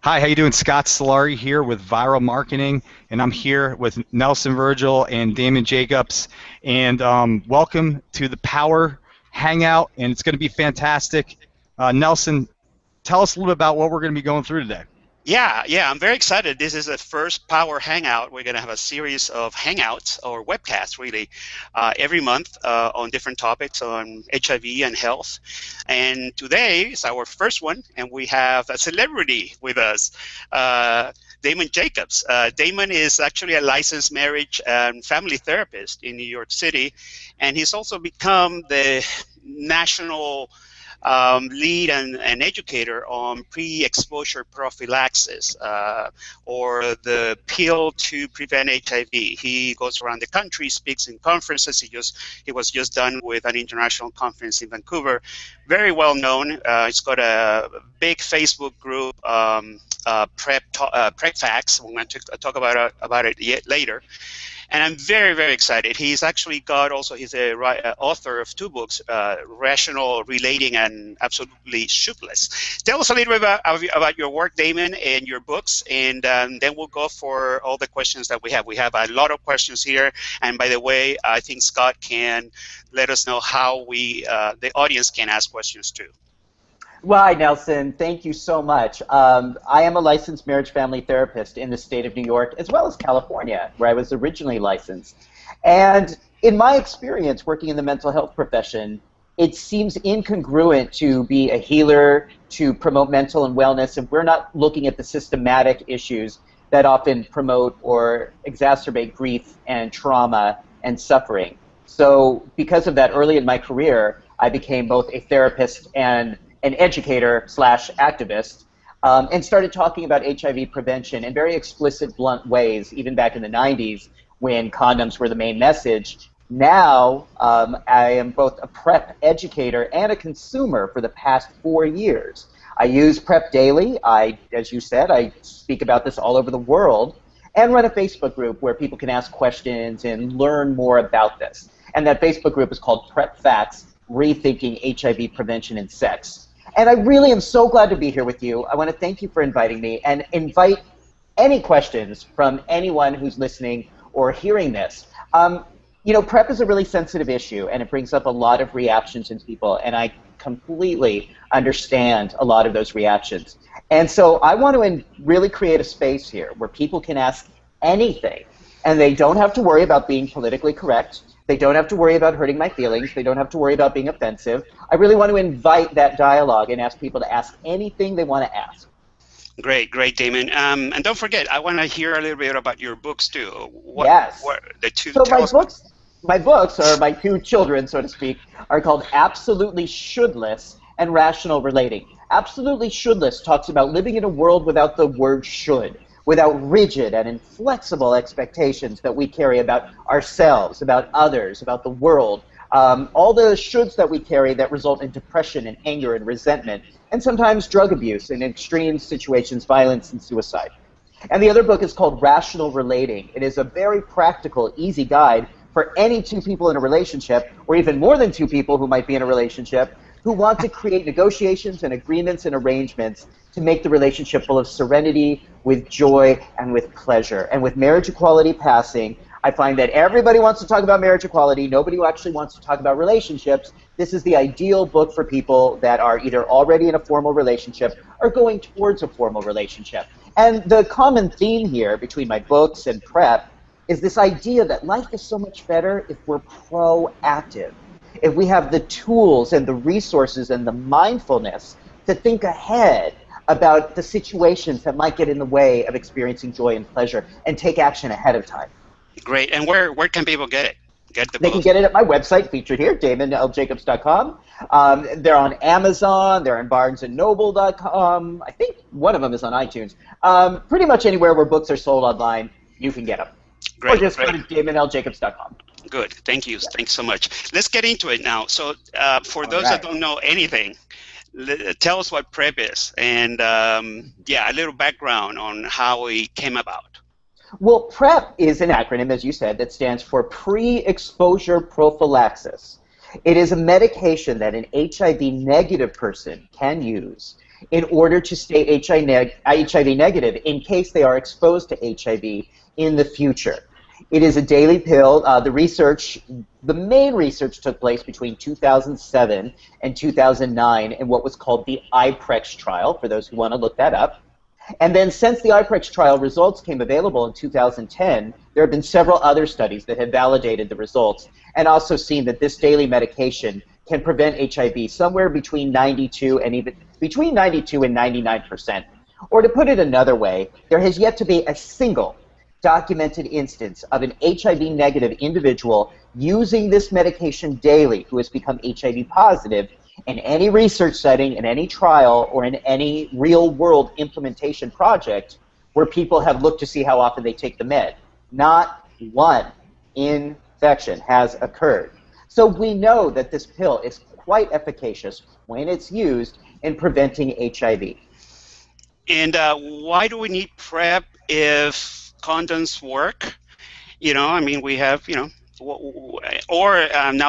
Hi, how you doing? Scott Solari here with Viral Marketing, and I'm here with Nelson Vergel and Damon Jacobs. And welcome to the Power Hangout, and it's going to be fantastic. Nelson, tell us a little bit about what we're going to be going through today. Yeah, I'm very excited. This is the first Power Hangout. We're going to have a series of hangouts or webcasts, really, every month on different topics on HIV and health. And today is our first one, and we have a celebrity with us, Damon Jacobs. Damon is actually a licensed marriage and family therapist in New York City, and he's also become the national lead and educator on pre-exposure prophylaxis, or the pill to prevent HIV. He goes around the country, speaks in conferences. He was just done with an international conference in Vancouver. Very well known. He's got a big Facebook group, Prep Facts. We're going to talk about it later. And I'm very, very excited. He's actually he's a author of 2 books, Rational, Relating, and Absolutely Shootless. Tell us a little bit about your work, Damon, and your books, and then we'll go for all the questions that we have. We have a lot of questions here, and by the way, I think Scott can let us know how the audience can ask questions too. Well, hi, Nelson. Thank you so much. I am a licensed marriage family therapist in the state of New York, as well as California, where I was originally licensed. And in my experience working in the mental health profession, it seems incongruent to be a healer, to promote mental and wellness, if we're not looking at the systematic issues that often promote or exacerbate grief and trauma and suffering. So because of that, early in my career, I became both a therapist and an educator/activist, and started talking about HIV prevention in very explicit, blunt ways, even back in the 90s when condoms were the main message. Now, I am both a PrEP educator and a consumer for the past 4 years. I use PrEP daily. As you said, I speak about this all over the world, and run a Facebook group where people can ask questions and learn more about this. And that Facebook group is called Prep Facts, Rethinking HIV Prevention and Sex. And I really am so glad to be here with you. I want to thank you for inviting me, and invite any questions from anyone who's listening or hearing this. You know, PrEP is a really sensitive issue, and it brings up a lot of reactions in people, and I completely understand a lot of those reactions. And so I want to really create a space here where people can ask anything, and they don't have to worry about being politically correct. They don't have to worry about hurting my feelings. They don't have to worry about being offensive. I really want to invite that dialogue and ask people to ask anything they want to ask. Great, Damon. And don't forget, I want to hear a little bit about your books too. Yes. The two. So my books, or my 2 children, so to speak, are called Absolutely Shouldless and Rational Relating. Absolutely Shouldless talks about living in a world without the word should, without rigid and inflexible expectations that we carry about ourselves, about others, about the world. All the shoulds that we carry that result in depression and anger and resentment, and sometimes drug abuse, and in extreme situations, violence and suicide. And the other book is called Rational Relating. It is a very practical, easy guide for any 2 people in a relationship, or even more than 2 people who might be in a relationship, who want to create negotiations and agreements and arrangements to make the relationship full of serenity, with joy, and with pleasure. And with marriage equality passing, I find that everybody wants to talk about marriage equality. Nobody actually wants to talk about relationships. This is the ideal book for people that are either already in a formal relationship or going towards a formal relationship. And the common theme here between my books and PrEP is this idea that life is so much better if we're proactive, if we have the tools and the resources and the mindfulness to think ahead about the situations that might get in the way of experiencing joy and pleasure, and take action ahead of time. Great. And where can people get it? They can get it at my website, featured here, damonljacobs.com. They're on Amazon. They're on barnesandnoble.com. I think one of them is on iTunes. Pretty much anywhere where books are sold online, you can get them. Great. Or just go to damonljacobs.com. Good. Thank you. Thanks so much. Let's get into it now. So for those that don't know anything, tell us what PrEP is, and a little background on how it came about. Well, PrEP is an acronym, as you said, that stands for Pre-Exposure Prophylaxis. It is a medication that an HIV-negative person can use in order to stay HIV negative in case they are exposed to HIV in the future. It is a daily pill. The main research took place between 2007 and 2009 in what was called the IPREX trial, for those who want to look that up. And then since the IPREX trial results came available in 2010, there have been several other studies that have validated the results and also seen that this daily medication can prevent HIV somewhere between 92 and 99%. Or to put it another way, there has yet to be a single documented instance of an HIV-negative individual using this medication daily who has become HIV positive in any research setting, in any trial, or in any real-world implementation project where people have looked to see how often they take the med. Not one infection has occurred. So we know that this pill is quite efficacious when it's used in preventing HIV. And why do we need PrEP if condoms work? I mean, we have, now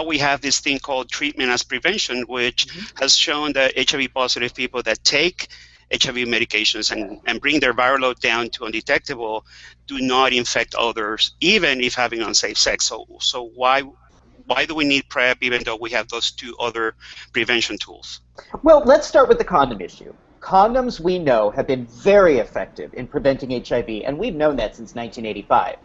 we have this thing called treatment as prevention, which has shown that HIV positive people that take HIV medications and bring their viral load down to undetectable do not infect others, even if having unsafe sex. So why do we need PrEP even though we have those two other prevention tools? Well, let's start with the condom issue. Condoms, we know, have been very effective in preventing HIV, and we've known that since 1985.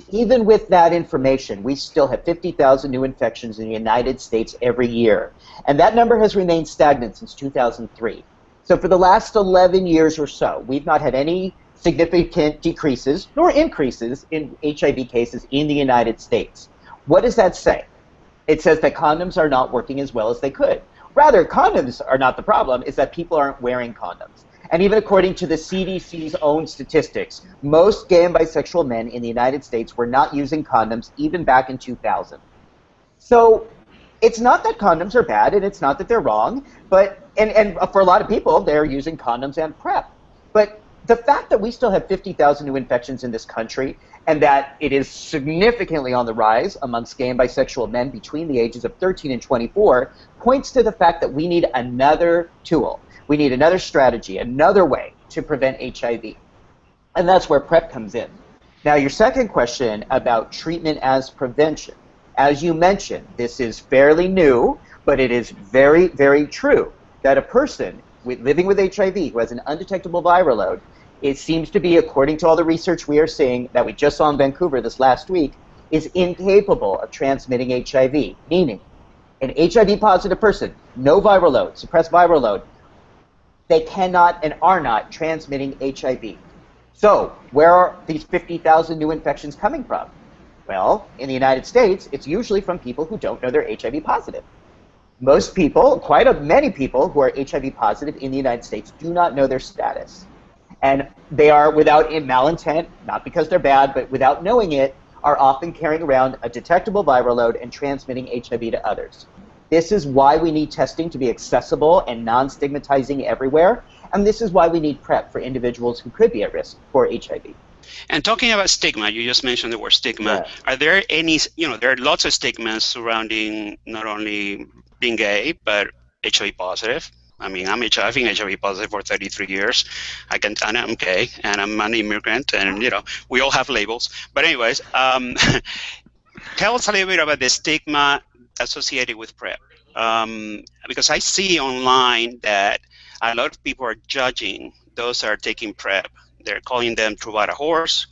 Even with that information, we still have 50,000 new infections in the United States every year. And that number has remained stagnant since 2003. So for the last 11 years or so, we've not had any significant decreases nor increases in HIV cases in the United States. What does that say? It says that condoms are not working as well as they could. Rather, condoms are not the problem, it's that people aren't wearing condoms. And even according to the CDC's own statistics, most gay and bisexual men in the United States were not using condoms even back in 2000. So it's not that condoms are bad, and it's not that they're wrong, but and for a lot of people, they're using condoms and PrEP. But the fact that we still have 50,000 new infections in this country and that it is significantly on the rise amongst gay and bisexual men between the ages of 13 and 24 points to the fact that we need another tool. We need another strategy, another way to prevent HIV. And that's where PrEP comes in. Now, your second question about treatment as prevention. As you mentioned, this is fairly new, but it is very, very true that a person living with HIV who has an undetectable viral load, it seems to be, according to all the research we are seeing that we just saw in Vancouver this last week, is incapable of transmitting HIV, meaning an HIV-positive person, no viral load, suppressed viral load, they cannot and are not transmitting HIV. So where are these 50,000 new infections coming from? Well, in the United States, it's usually from people who don't know they're HIV positive. Most people, many people who are HIV positive in the United States do not know their status. And they are, without malintent, not because they're bad, but without knowing it, are often carrying around a detectable viral load and transmitting HIV to others. This is why we need testing to be accessible and non-stigmatizing everywhere, and this is why we need PrEP for individuals who could be at risk for HIV. And talking about stigma, you just mentioned the word stigma. Yeah. Are there any, there are lots of stigmas surrounding not only being gay, but HIV positive. I mean, I've been HIV positive for 33 years. And I'm gay, and I'm an immigrant, and, we all have labels. But anyways, tell us a little bit about the stigma associated with PrEP. Because I see online that a lot of people are judging those that are taking PrEP. They're calling them Truvada horse.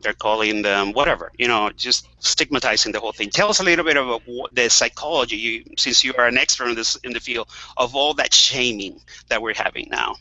They're calling them whatever, just stigmatizing the whole thing. Tell us a little bit about the psychology, since you are an expert in the field, of all that shaming that we're having now.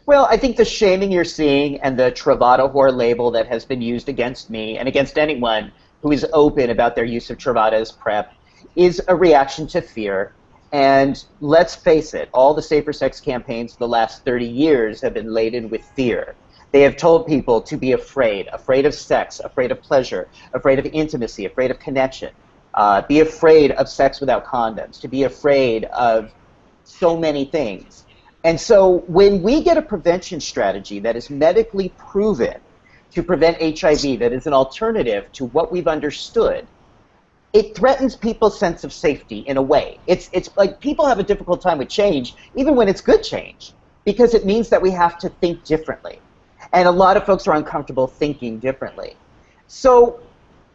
Well, I think the shaming you're seeing and the Truvada whore label that has been used against me and against anyone who is open about their use of Truvada as PrEP is a reaction to fear. And let's face it, all the safer sex campaigns for the last 30 years have been laden with fear. They have told people to be afraid of sex, afraid of pleasure, afraid of intimacy, afraid of connection, be afraid of sex without condoms, to be afraid of so many things. And so when we get a prevention strategy that is medically proven to prevent HIV, that is an alternative to what we've understood, it threatens people's sense of safety in a way. It's like people have a difficult time with change, even when it's good change. because it means that we have to think differently. And a lot of folks are uncomfortable thinking differently. So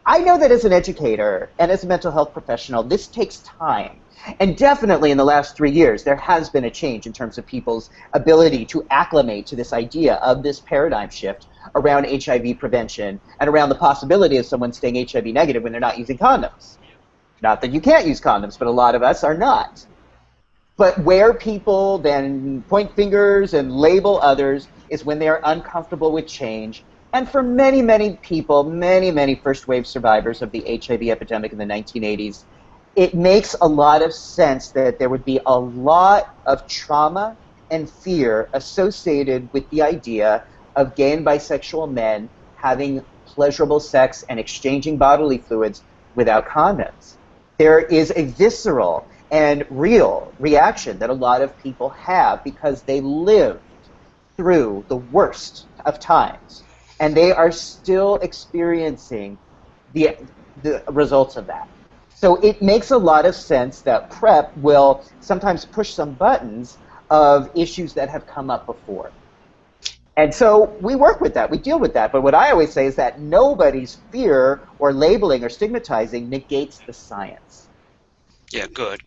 I know that as an educator and as a mental health professional, this takes time. And definitely in the last 3 years, there has been a change in terms of people's ability to acclimate to this idea of this paradigm shift around HIV prevention and around the possibility of someone staying HIV negative when they're not using condoms. Not that you can't use condoms, but a lot of us are not. But where people then point fingers and label others is when they are uncomfortable with change. And for many, many people, many first wave survivors of the HIV epidemic in the 1980s, it makes a lot of sense that there would be a lot of trauma and fear associated with the idea of gay and bisexual men having pleasurable sex and exchanging bodily fluids without condoms. There is a visceral and real reaction that a lot of people have because they lived through the worst of times, and they are still experiencing the results of that. So it makes a lot of sense that PrEP will sometimes push some buttons of issues that have come up before. And so we work with that, we deal with that, but what I always say is that nobody's fear or labeling or stigmatizing negates the science. Yeah, good.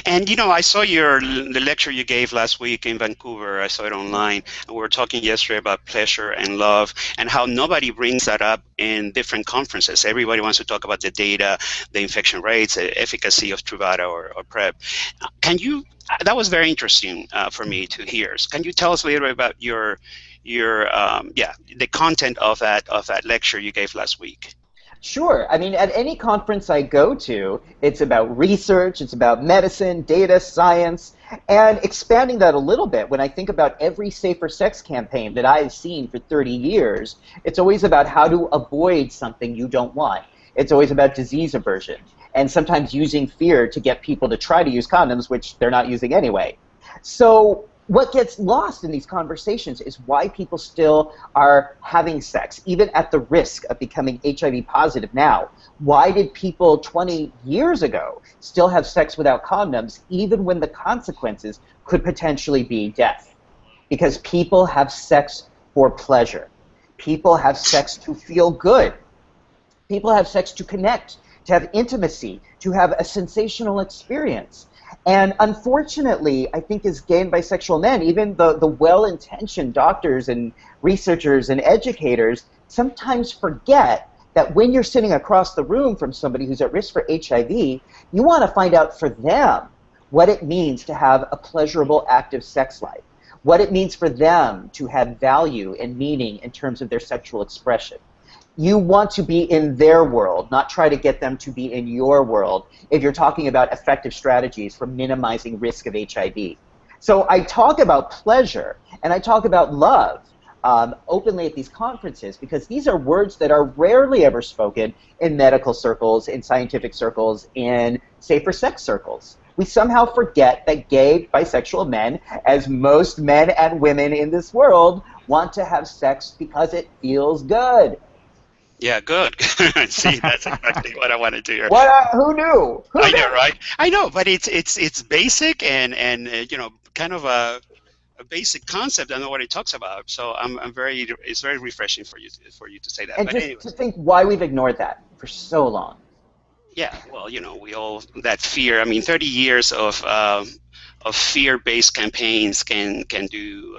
And I saw the lecture you gave last week in Vancouver. I saw it online. And we were talking yesterday about pleasure and love and how nobody brings that up in different conferences. Everybody wants to talk about the data, the infection rates, the efficacy of Truvada or PrEP. That was very interesting for me to hear. Can you tell us a little bit about the content of that lecture you gave last week? Sure. I mean, at any conference I go to, it's about research, it's about medicine, data, science, and expanding that a little bit. When I think about every safer sex campaign that I've seen for 30 years, it's always about how to avoid something you don't want. It's always about disease aversion, and sometimes using fear to get people to try to use condoms, which they're not using anyway. So what gets lost in these conversations is why people still are having sex, even at the risk of becoming HIV positive now. Why did people 20 years ago still have sex without condoms, even when the consequences could potentially be death? Because people have sex for pleasure. People have sex to feel good. People have sex to connect, to have intimacy, to have a sensational experience. And unfortunately, I think as gay and bisexual men, even the well-intentioned doctors and researchers and educators sometimes forget that when you're sitting across the room from somebody who's at risk for HIV, you want to find out for them what it means to have a pleasurable, active sex life, what it means for them to have value and meaning in terms of their sexual expression. You want to be in their world, not try to get them to be in your world if you're talking about effective strategies for minimizing risk of HIV. So I talk about pleasure and I talk about love openly at these conferences because these are words that are rarely ever spoken in medical circles, in scientific circles, in safer sex circles. We somehow forget that gay, bisexual men, as most men and women in this world, want to have sex because it feels good. Yeah, good. See, that's exactly what I wanted to hear. Who knew? I know, right? I know, but it's basic and kind of a basic concept. I know what it talks about. So it's very refreshing for you to say that. And but just anyways. to think why we've ignored that for so long. Yeah, well, we all that fear. I mean, 30 years of fear-based campaigns can do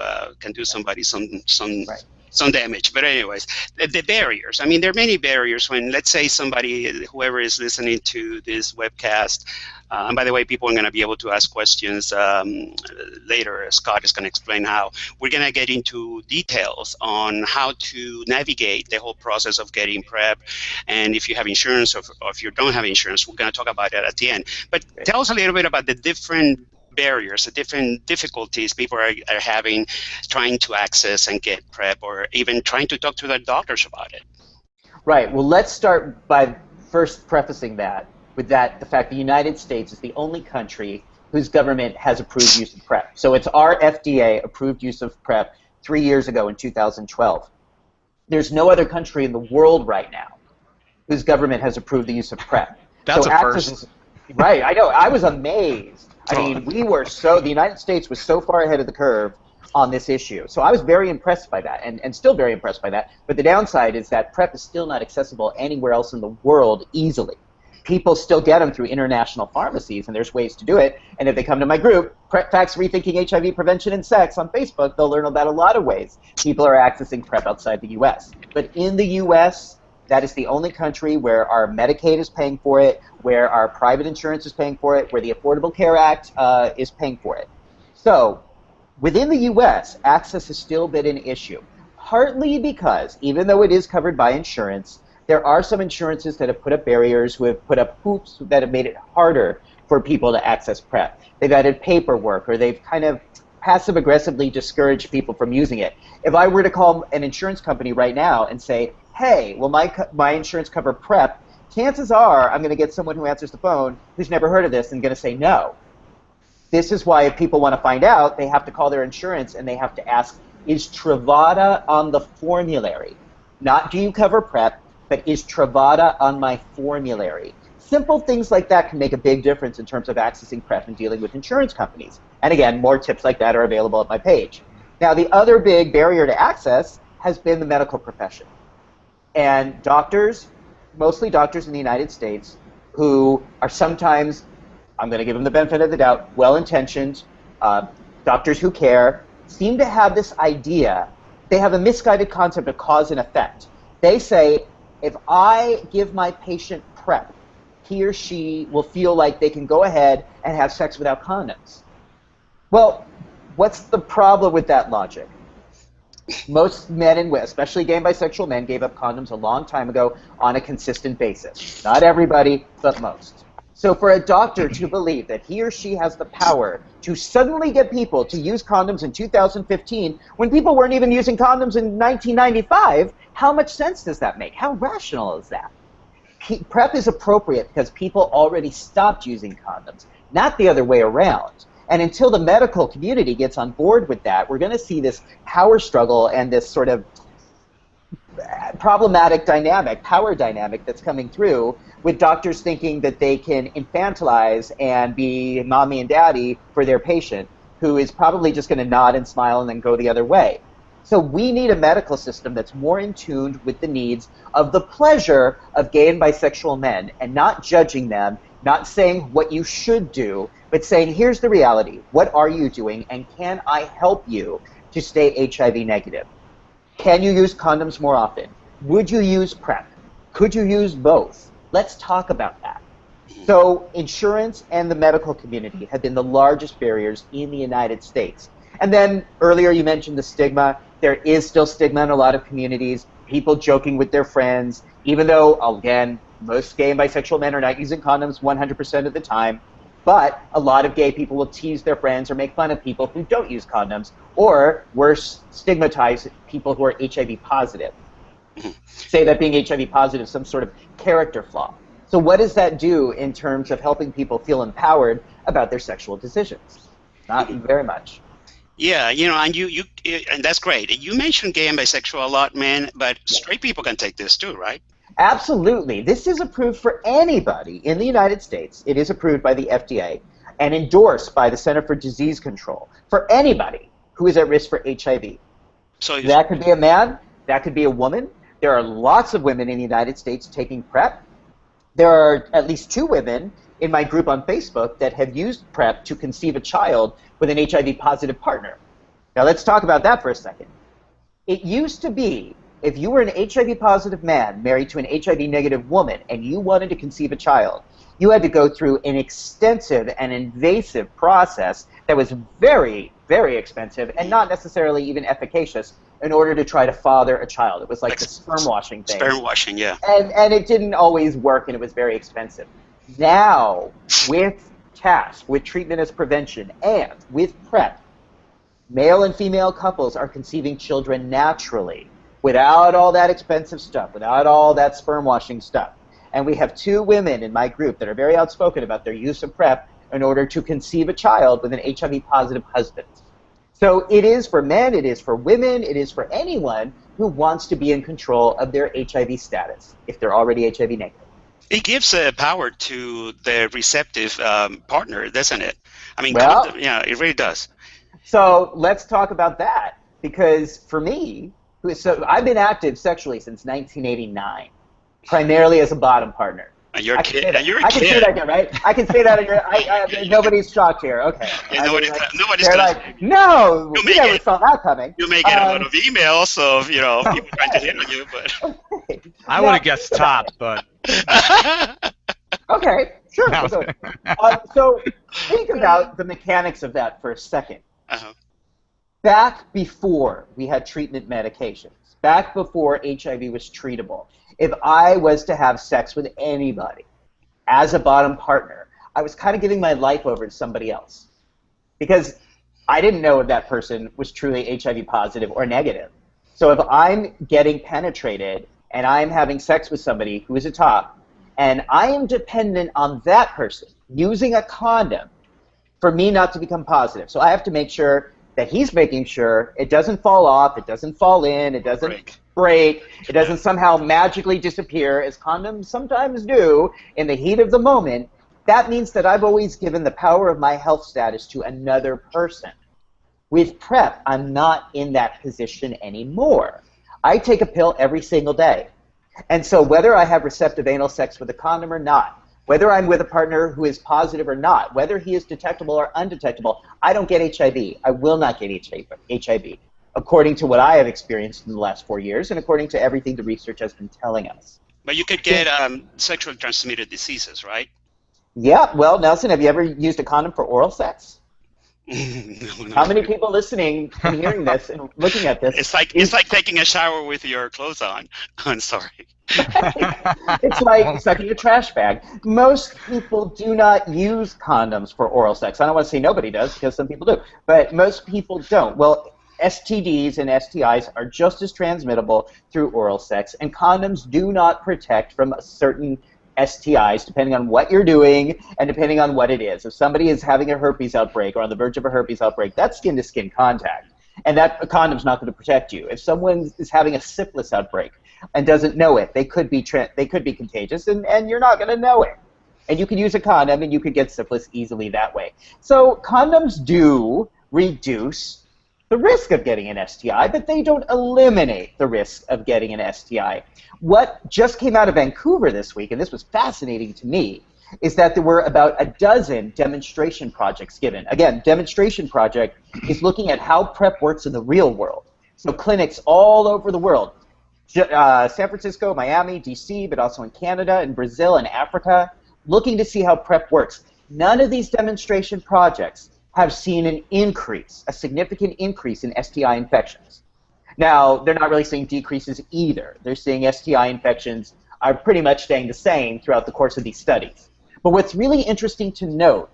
somebody some. Right. Some damage. But anyways, the barriers. I mean, there are many barriers when, let's say, whoever is listening to this webcast, and by the way, people are going to be able to ask questions later. Scott is going to explain how. We're going to get into details on how to navigate the whole process of getting PrEP, and if you have insurance or if you don't have insurance, we're going to talk about that at the end. But tell us a little bit about the different barriers, the different difficulties people are having trying to access and get PrEP, or even trying to talk to their doctors about it. Right. Well, let's start by first prefacing that with the fact the United States is the only country whose government has approved use of PrEP. So it's our FDA approved use of PrEP 3 years ago in 2012. There's no other country in the world right now whose government has approved the use of PrEP. That's a first. Right. I know. I was amazed. I mean, the United States was so far ahead of the curve on this issue. So I was very impressed by that, and still very impressed by that. But the downside is that PrEP is still not accessible anywhere else in the world easily. People still get them through international pharmacies, and there's ways to do it. And if they come to my group, PrEP Facts Rethinking HIV Prevention and Sex on Facebook, they'll learn about a lot of ways people are accessing PrEP outside the U.S. But in the U.S., that is the only country where our Medicaid is paying for it, where our private insurance is paying for it, where the Affordable Care Act is paying for it. So within the U.S., access has still been an issue, partly because even though it is covered by insurance, there are some insurances that have put up barriers, who have put up hoops that have made it harder for people to access PrEP. They've added paperwork, or they've kind of passive-aggressively discouraged people from using it. If I were to call an insurance company right now and say, hey, will my insurance cover PrEP, chances are I'm going to get someone who answers the phone who's never heard of this and going to say no. This is why if people want to find out, they have to call their insurance and they have to ask, is Truvada on the formulary? Not do you cover PrEP, but is Truvada on my formulary? Simple things like that can make a big difference in terms of accessing PrEP and dealing with insurance companies. And again, more tips like that are available at my page. Now, the other big barrier to access has been the medical profession. And doctors, mostly doctors in the United States, who are sometimes, I'm going to give them the benefit of the doubt, well-intentioned, doctors who care, seem to have this idea, they have a misguided concept of cause and effect. They say, if I give my patient PrEP, he or she will feel like they can go ahead and have sex without condoms. Well, what's the problem with that logic? Most men and women, especially gay and bisexual men, gave up condoms a long time ago on a consistent basis. Not everybody, but most. So for a doctor to believe that he or she has the power to suddenly get people to use condoms in 2015 when people weren't even using condoms in 1995, how much sense does that make? How rational is that? PrEP is appropriate because people already stopped using condoms, not the other way around. And until the medical community gets on board with that, we're going to see this power struggle and this sort of problematic dynamic, power dynamic that's coming through, with doctors thinking that they can infantilize and be mommy and daddy for their patient, who is probably just going to nod and smile and then go the other way. So we need a medical system that's more in tune with the needs of the pleasure of gay and bisexual men, and not judging them, not saying what you should do, but saying, here's the reality. What are you doing, and can I help you to stay HIV negative? Can you use condoms more often? Would you use PrEP? Could you use both? Let's talk about that. So insurance and the medical community have been the largest barriers in the United States. And then earlier you mentioned the stigma. There is still stigma in a lot of communities, people joking with their friends, even though, again, most gay and bisexual men are not using condoms 100% of the time. But a lot of gay people will tease their friends or make fun of people who don't use condoms, or worse, stigmatize people who are HIV positive. Say that being HIV positive is some sort of character flaw. So what does that do in terms of helping people feel empowered about their sexual decisions? Not very much. Yeah, and that's great. You mentioned gay and bisexual a lot, man, but straight people can take this too, right? Absolutely. This is approved for anybody in the United States. It is approved by the FDA and endorsed by the Center for Disease Control for anybody who is at risk for HIV. So that could be a man, that could be a woman. There are lots of women in the United States taking PrEP. There are at least 2 women in my group on Facebook that have used PrEP to conceive a child with an HIV-positive partner. Now let's talk about that for a second. It used to be, if you were an HIV-positive man married to an HIV-negative woman and you wanted to conceive a child, you had to go through an extensive and invasive process that was very, very expensive and not necessarily even efficacious in order to try to father a child. It was like the sperm washing thing. Sperm washing, yeah. And it didn't always work, and it was very expensive. Now, with TASP, with treatment as prevention, and with PrEP, male and female couples are conceiving children naturally, without all that expensive stuff, without all that sperm washing stuff. And we have 2 women in my group that are very outspoken about their use of PrEP in order to conceive a child with an HIV-positive husband. So it is for men, it is for women, it is for anyone who wants to be in control of their HIV status, if they're already HIV negative. It gives power to the receptive partner, doesn't it? I mean, well, yeah, it really does. So let's talk about that, because for me, so I've been active sexually since 1989, primarily as a bottom partner. And you're a kid. I can say that again, right? I can say that. Nobody's shocked here. Okay. Yeah, nobody's they're gonna like, no, we never saw that coming. You may get a lot of emails of people trying to hit on you, but okay. I would have guessed top, but okay, sure. No. So think about the mechanics of that for a second. Uh-huh. Back before we had treatment medications, back before HIV was treatable, if I was to have sex with anybody as a bottom partner, I was kind of giving my life over to somebody else, because I didn't know if that person was truly HIV positive or negative. So if I'm getting penetrated and I'm having sex with somebody who is a top, and I am dependent on that person using a condom for me not to become positive. So I have to make sure that he's making sure it doesn't fall off, it doesn't fall in, it doesn't break, it doesn't somehow magically disappear, as condoms sometimes do in the heat of the moment. That means that I've always given the power of my health status to another person. With PrEP, I'm not in that position anymore. I take a pill every single day. And so whether I have receptive anal sex with a condom or not, whether I'm with a partner who is positive or not, whether he is detectable or undetectable, I don't get HIV. I will not get HIV, according to what I have experienced in the last 4 years and according to everything the research has been telling us. But you could get sexually transmitted diseases, right? Yeah, well, Nelson, have you ever used a condom for oral sex? No. How many people listening and hearing this and looking at this? It's like taking a shower with your clothes on. I'm sorry. It's like sucking a trash bag. Most people do not use condoms for oral sex. I don't want to say nobody does, because some people do, but most people don't. Well, STDs and STIs are just as transmittable through oral sex, and condoms do not protect from certain STIs, depending on what you're doing and depending on what it is. If somebody is having a herpes outbreak or on the verge of a herpes outbreak, that's skin-to-skin contact, and that a condom's not going to protect you. If someone is having a syphilis outbreak and doesn't know it, they could be contagious, and you're not going to know it. And you can use a condom, and you could get syphilis easily that way. So condoms do reduce the risk of getting an STI, but they don't eliminate the risk of getting an STI. What just came out of Vancouver this week, and this was fascinating to me, is that there were about a dozen demonstration projects given. Again, demonstration project is looking at how PrEP works in the real world. So clinics all over the world, San Francisco, Miami, DC, but also in Canada and Brazil and Africa, looking to see how PrEP works. None of these demonstration projects have seen an increase, a significant increase in STI infections. Now, they're not really seeing decreases either. They're seeing STI infections are pretty much staying the same throughout the course of these studies. But what's really interesting to note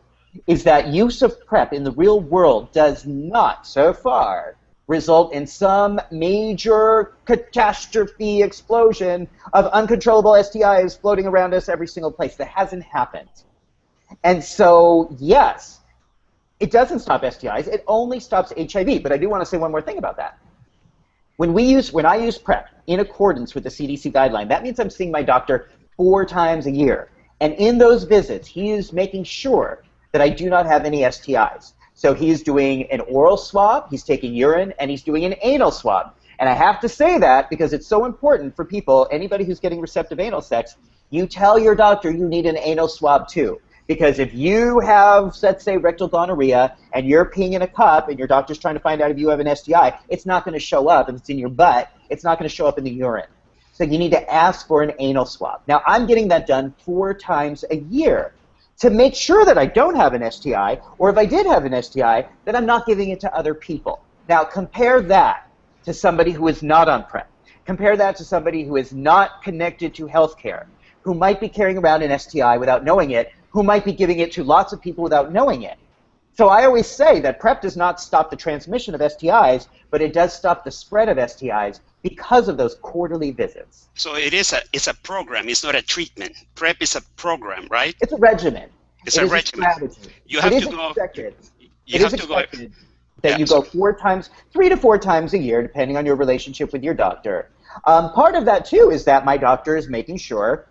is that use of PrEP in the real world does not, so far, result in some major catastrophe explosion of uncontrollable STIs floating around us every single place. That hasn't happened. And so, yes, it doesn't stop STIs. It only stops HIV. But I do want to say one more thing about that. When I use PrEP in accordance with the CDC guideline, that means I'm seeing my doctor 4 times a year. And in those visits, he is making sure that I do not have any STIs. So he's doing an oral swab, he's taking urine, and he's doing an anal swab. And I have to say that because it's so important for people, anybody who's getting receptive anal sex, you tell your doctor you need an anal swab too. Because if you have, let's say, rectal gonorrhea, and you're peeing in a cup, and your doctor's trying to find out if you have an STI, it's not going to show up. If it's in your butt, it's not going to show up in the urine. So you need to ask for an anal swab. Now, I'm getting that done 4 times a year to make sure that I don't have an STI, or if I did have an STI, that I'm not giving it to other people. Now, compare that to somebody who is not on PrEP. Compare that to somebody who is not connected to healthcare, who might be carrying around an STI without knowing it, who might be giving it to lots of people without knowing it. So I always say that PrEP does not stop the transmission of STIs, but it does stop the spread of STIs because of those quarterly visits. So it's a program. It's not a treatment. PrEP is a program, right? It's a regimen. It's a regimen. Strategy. You have to go. You have to go. That you go 3 to 4 times a year, depending on your relationship with your doctor. Part of that too is that my doctor is making sure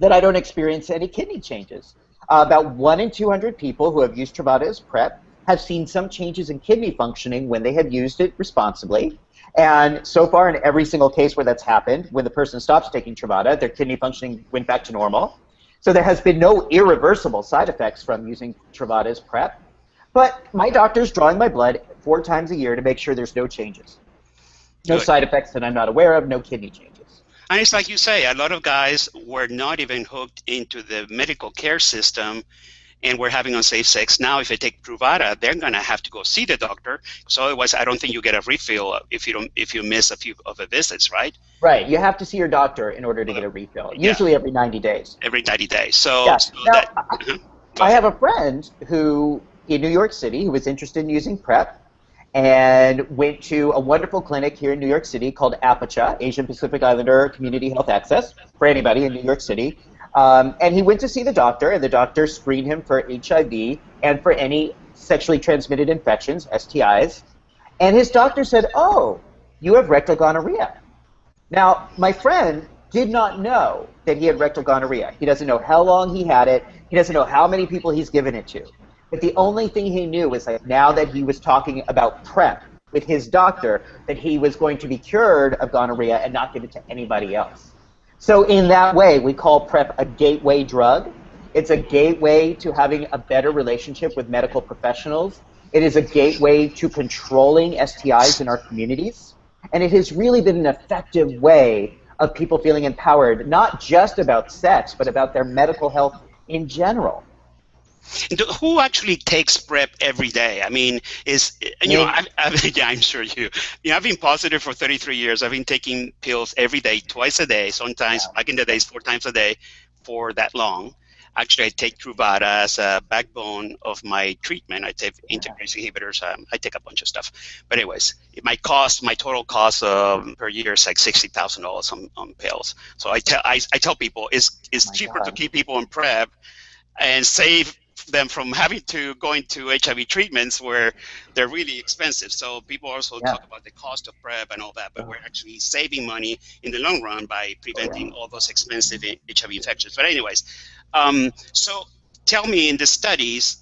that I don't experience any kidney changes. About 1 in 200 people who have used Truvada as PrEP have seen some changes in kidney functioning when they have used it responsibly. And so far, in every single case where that's happened, when the person stops taking Truvada, their kidney functioning went back to normal. So there has been no irreversible side effects from using Truvada as PrEP. But my doctor's drawing my blood 4 times a year to make sure there's no changes. No Good. side effects that I'm not aware of, no kidney changes. And it's like you say, a lot of guys were not even hooked into the medical care system and we're having unsafe sex. Now, if they take Truvada, they're going to have to go see the doctor. So otherwise, I don't think you get a refill if you miss a few of the visits, right? Right. You have to see your doctor in order to get a refill, usually every 90 days. Every 90 days. So, yeah. so Now, that, I have a friend who, in New York City, who was interested in using PrEP and went to a wonderful clinic here in New York City called APACHA, Asian Pacific Islander Community Health Access, for anybody in New York City. And he went to see the doctor, and the doctor screened him for HIV and for any sexually transmitted infections, STIs. And his doctor said, "Oh, you have rectal gonorrhea." Now, my friend did not know that he had rectal gonorrhea. He doesn't know how long he had it. He doesn't know how many people he's given it to. But the only thing he knew was that now that he was talking about PrEP with his doctor, that he was going to be cured of gonorrhea and not give it to anybody else. So in that way, we call PrEP a gateway drug. It's a gateway to having a better relationship with medical professionals. It is a gateway to controlling STIs in our communities. And it has really been an effective way of people feeling empowered, not just about sex, but about their medical health in general. Who actually takes PrEP every day? I mean, I'm sure you. I've been positive for 33 years. I've been taking pills every day, twice a day, sometimes back in the days 4 times a day for that long. Actually, I take Truvada as a backbone of my treatment. I take integrase inhibitors. I take a bunch of stuff. But anyways, my total cost per year is like $60,000 on pills. So I tell people it's cheaper to keep people on PrEP and save them from having to go into HIV treatments where they're really expensive. So people also talk about the cost of PrEP and all that, but we're actually saving money in the long run by preventing all those expensive HIV infections. But anyways, so tell me, in the studies,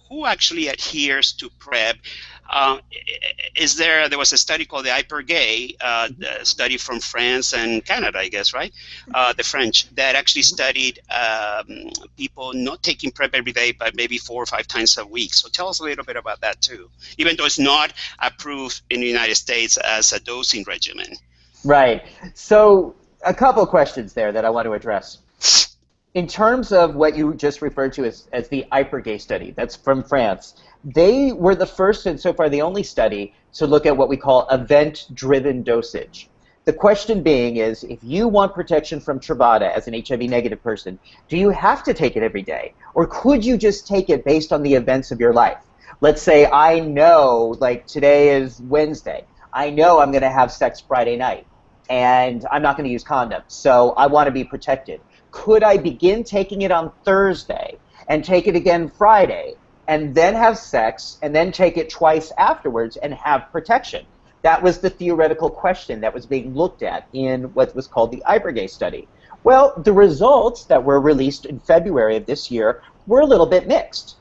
who actually adheres to PrEP? There was a study called the Hypergay, study from France and Canada, I guess, right? The French, that actually studied people not taking PrEP every day, but maybe 4 or 5 times a week. So tell us a little bit about that too, even though it's not approved in the United States as a dosing regimen. Right. So a couple questions there that I want to address. In terms of what you just referred to as the Hypergay study, that's from France, they were the first and so far the only study to look at what we call event-driven dosage. The question being is, if you want protection from Truvada as an HIV-negative person, do you have to take it every day? Or could you just take it based on the events of your life? Let's say I know, like today is Wednesday, I know I'm going to have sex Friday night, and I'm not going to use condoms, so I want to be protected. Could I begin taking it on Thursday and take it again Friday, and then have sex, and then take it twice afterwards and have protection? That was the theoretical question that was being looked at in what was called the Hypergay study. Well, the results that were released in February of this year were a little bit mixed.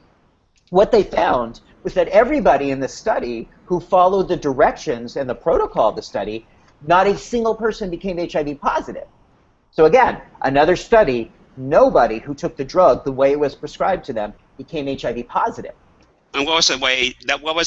What they found was that everybody in the study who followed the directions and the protocol of the study, not a single person became HIV positive. So again, another study, nobody who took the drug the way it was prescribed to them became HIV positive. And what was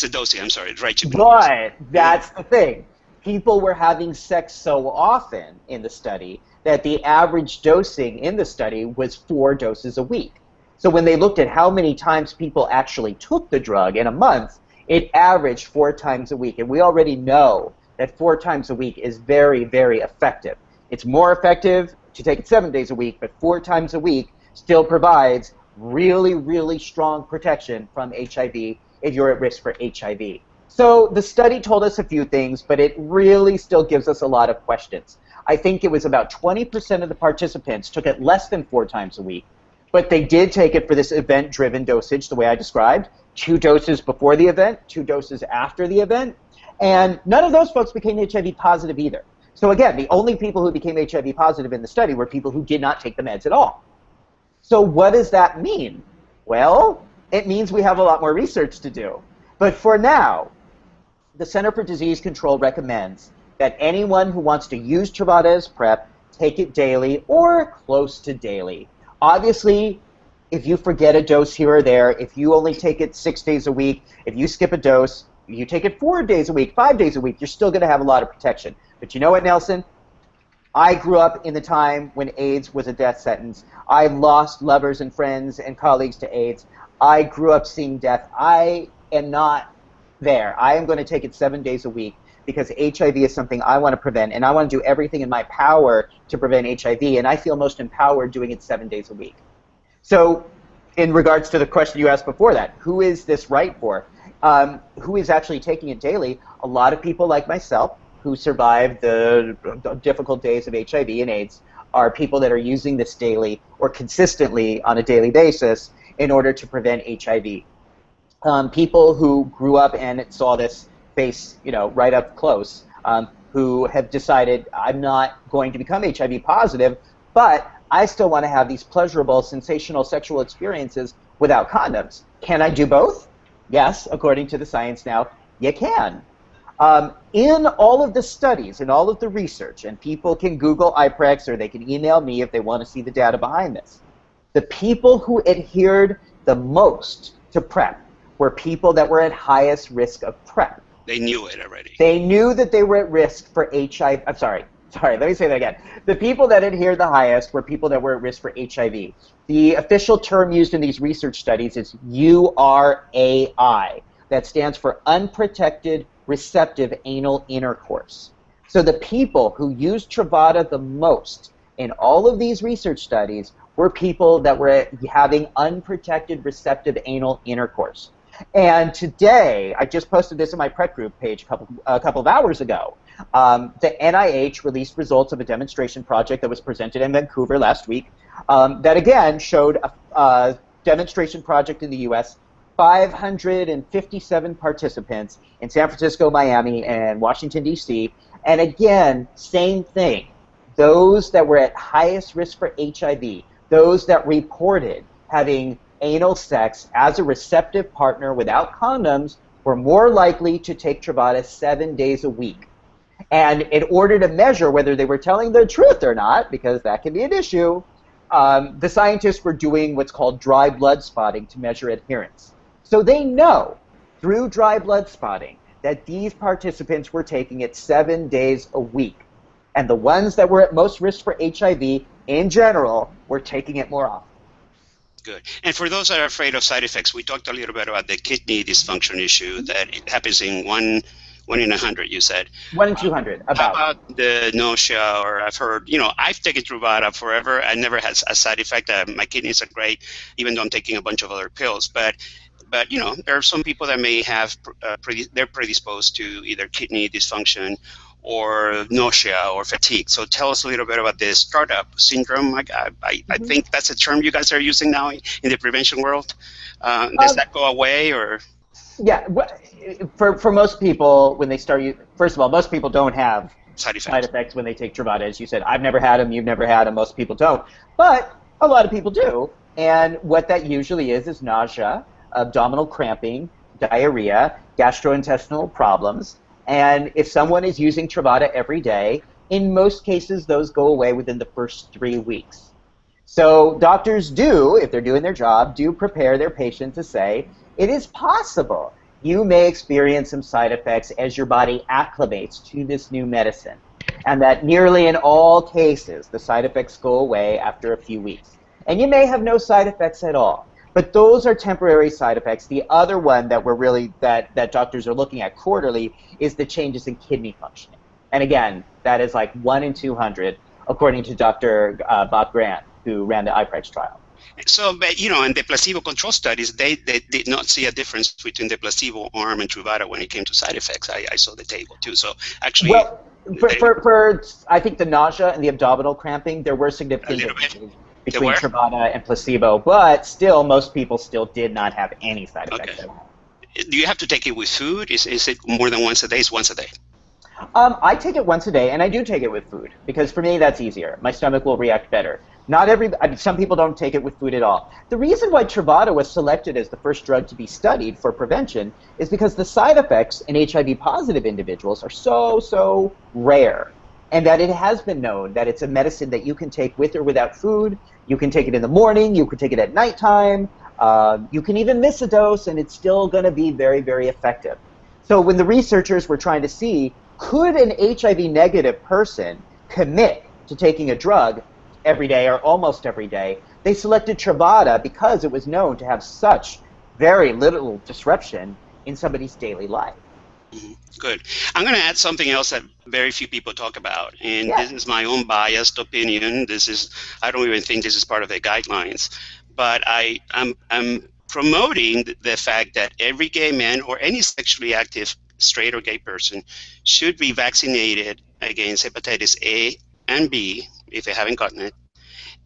the dosing? I'm sorry, right? But that's the thing. People were having sex so often in the study that the average dosing in the study was 4 doses a week. So when they looked at how many times people actually took the drug in a month, it averaged 4 times a week. And we already know that 4 times a week is very, very effective. It's more effective to take it 7 days a week, but 4 times a week still provides really, really strong protection from HIV if you're at risk for HIV. So the study told us a few things, but it really still gives us a lot of questions. I think it was about 20% of the participants took it less than 4 times a week, but they did take it for this event-driven dosage, the way I described, 2 doses before the event, 2 doses after the event, and none of those folks became HIV positive either. So again, the only people who became HIV positive in the study were people who did not take the meds at all. So what does that mean? Well, it means we have a lot more research to do. But for now, the Center for Disease Control recommends that anyone who wants to use Truvada as PrEP take it daily or close to daily. Obviously, if you forget a dose here or there, if you only take it 6 days a week, if you skip a dose, you take it 4 days a week, 5 days a week, you're still going to have a lot of protection. But you know what, Nelson? I grew up in the time when AIDS was a death sentence. I lost lovers and friends and colleagues to AIDS. I grew up seeing death. I am not there. I am going to take it 7 days a week because HIV is something I want to prevent, and I want to do everything in my power to prevent HIV, and I feel most empowered doing it 7 days a week. So in regards to the question you asked before that, who is this right for? Who is actually taking it daily? A lot of people like myself who survived the difficult days of HIV and AIDS are people that are using this daily or consistently on a daily basis in order to prevent HIV. People who grew up and saw this face, right up close, who have decided, I'm not going to become HIV positive, but I still want to have these pleasurable, sensational sexual experiences without condoms. Can I do both? Yes, according to the science now, you can. In all of the studies, in all of the research, and people can Google IPREX or they can email me if they want to see the data behind this, the people who adhered the most to PrEP were people that were at highest risk of PrEP. They knew it already. They knew that they were at risk for HIV. I'm sorry, let me say that again. The people that adhered the highest were people that were at risk for HIV. The official term used in these research studies is URAI. That stands for unprotected receptive anal intercourse. So the people who used Truvada the most in all of these research studies were people that were having unprotected receptive anal intercourse. And today, I just posted this in my PrEP group page a couple of hours ago. The NIH released results of a demonstration project that was presented in Vancouver last week that again showed a demonstration project in the US, 557 participants in San Francisco, Miami, and Washington, D.C. And again, same thing. Those that were at highest risk for HIV, those that reported having anal sex as a receptive partner without condoms were more likely to take Truvada 7 days a week. And in order to measure whether they were telling the truth or not, because that can be an issue, the scientists were doing what's called dry blood spotting to measure adherence. So they know through dry blood spotting that these participants were taking it 7 days a week. And the ones that were at most risk for HIV in general were taking it more often. Good. And for those that are afraid of side effects, we talked a little bit about the kidney dysfunction issue that it happens in one in 100, you said. 1 in 200, about. How about the nausea? Or I've heard, I've taken Truvada forever. I never had a side effect. My kidneys are great, even though I'm taking a bunch of other pills. But there are some people that may have, they're predisposed to either kidney dysfunction or nausea or fatigue. So tell us a little bit about this startup syndrome. I think that's a term you guys are using now in the prevention world. Does that go away or? Yeah, for most people, when they start, first of all, most people don't have side effects when they take Truvada. As you said, I've never had them, you've never had them, most people don't. But a lot of people do. And what that usually is nausea, abdominal cramping, diarrhea, gastrointestinal problems. And if someone is using Truvada every day, in most cases, those go away within the first 3 weeks. So doctors do, if they're doing their job, do prepare their patient to say, it is possible you may experience some side effects as your body acclimates to this new medicine. And that nearly in all cases, the side effects go away after a few weeks. And you may have no side effects at all. But those are temporary side effects. The other one that we're really that doctors are looking at quarterly is the changes in kidney functioning. And again, that is like 1 in 200, according to Dr. Bob Grant, who ran the IPREX trial. So, but, in the placebo-controlled studies, they did not see a difference between the placebo arm and Truvada when it came to side effects. I saw the table too. So actually, well, for I think the nausea and the abdominal cramping, there were significant differences between Truvada and placebo, but still, most people still did not have any side effects at all. Do you have to take it with food? Is it more than once a day? It's once a day. I take it once a day, and I do take it with food, because for me, that's easier. My stomach will react better. Not every, I mean, some people don't take it with food at all. The reason why Truvada was selected as the first drug to be studied for prevention is because the side effects in HIV-positive individuals are so rare, and that it has been known that it's a medicine that you can take with or without food. You can take it in the morning, you can take it at nighttime, you can even miss a dose, and it's still going to be very effective. So when the researchers were trying to see, could an HIV-negative person commit to taking a drug every day or almost every day, they selected Truvada because it was known to have such very little disruption in somebody's daily life. Good. I'm going to add something else that very few people talk about, and this is my own biased opinion. I don't even think this is part of the guidelines, but I'm promoting the fact that every gay man or any sexually active straight or gay person should be vaccinated against hepatitis A and B if they haven't gotten it.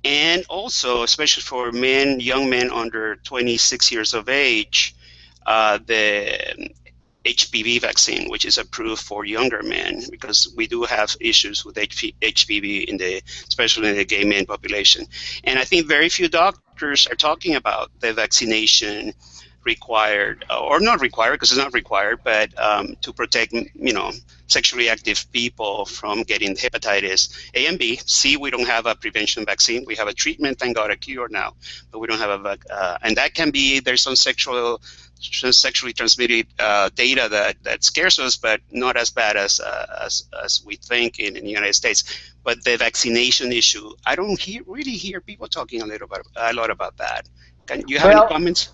And also, especially for men, young men under 26 years of age, the HPV vaccine, which is approved for younger men, because we do have issues with HPV especially in the gay men population. And I think very few doctors are talking about the vaccination required, or not required, because it's not required, but to protect, sexually active people from getting hepatitis A and B. C, we don't have a prevention vaccine. We have a treatment, thank God, a cure now, but we don't have and that can be, there's some sexually transmitted data that scares us, but not as bad as we think in the United States. But the vaccination issue, I don't really hear people talking a lot about that. Can you have any comments?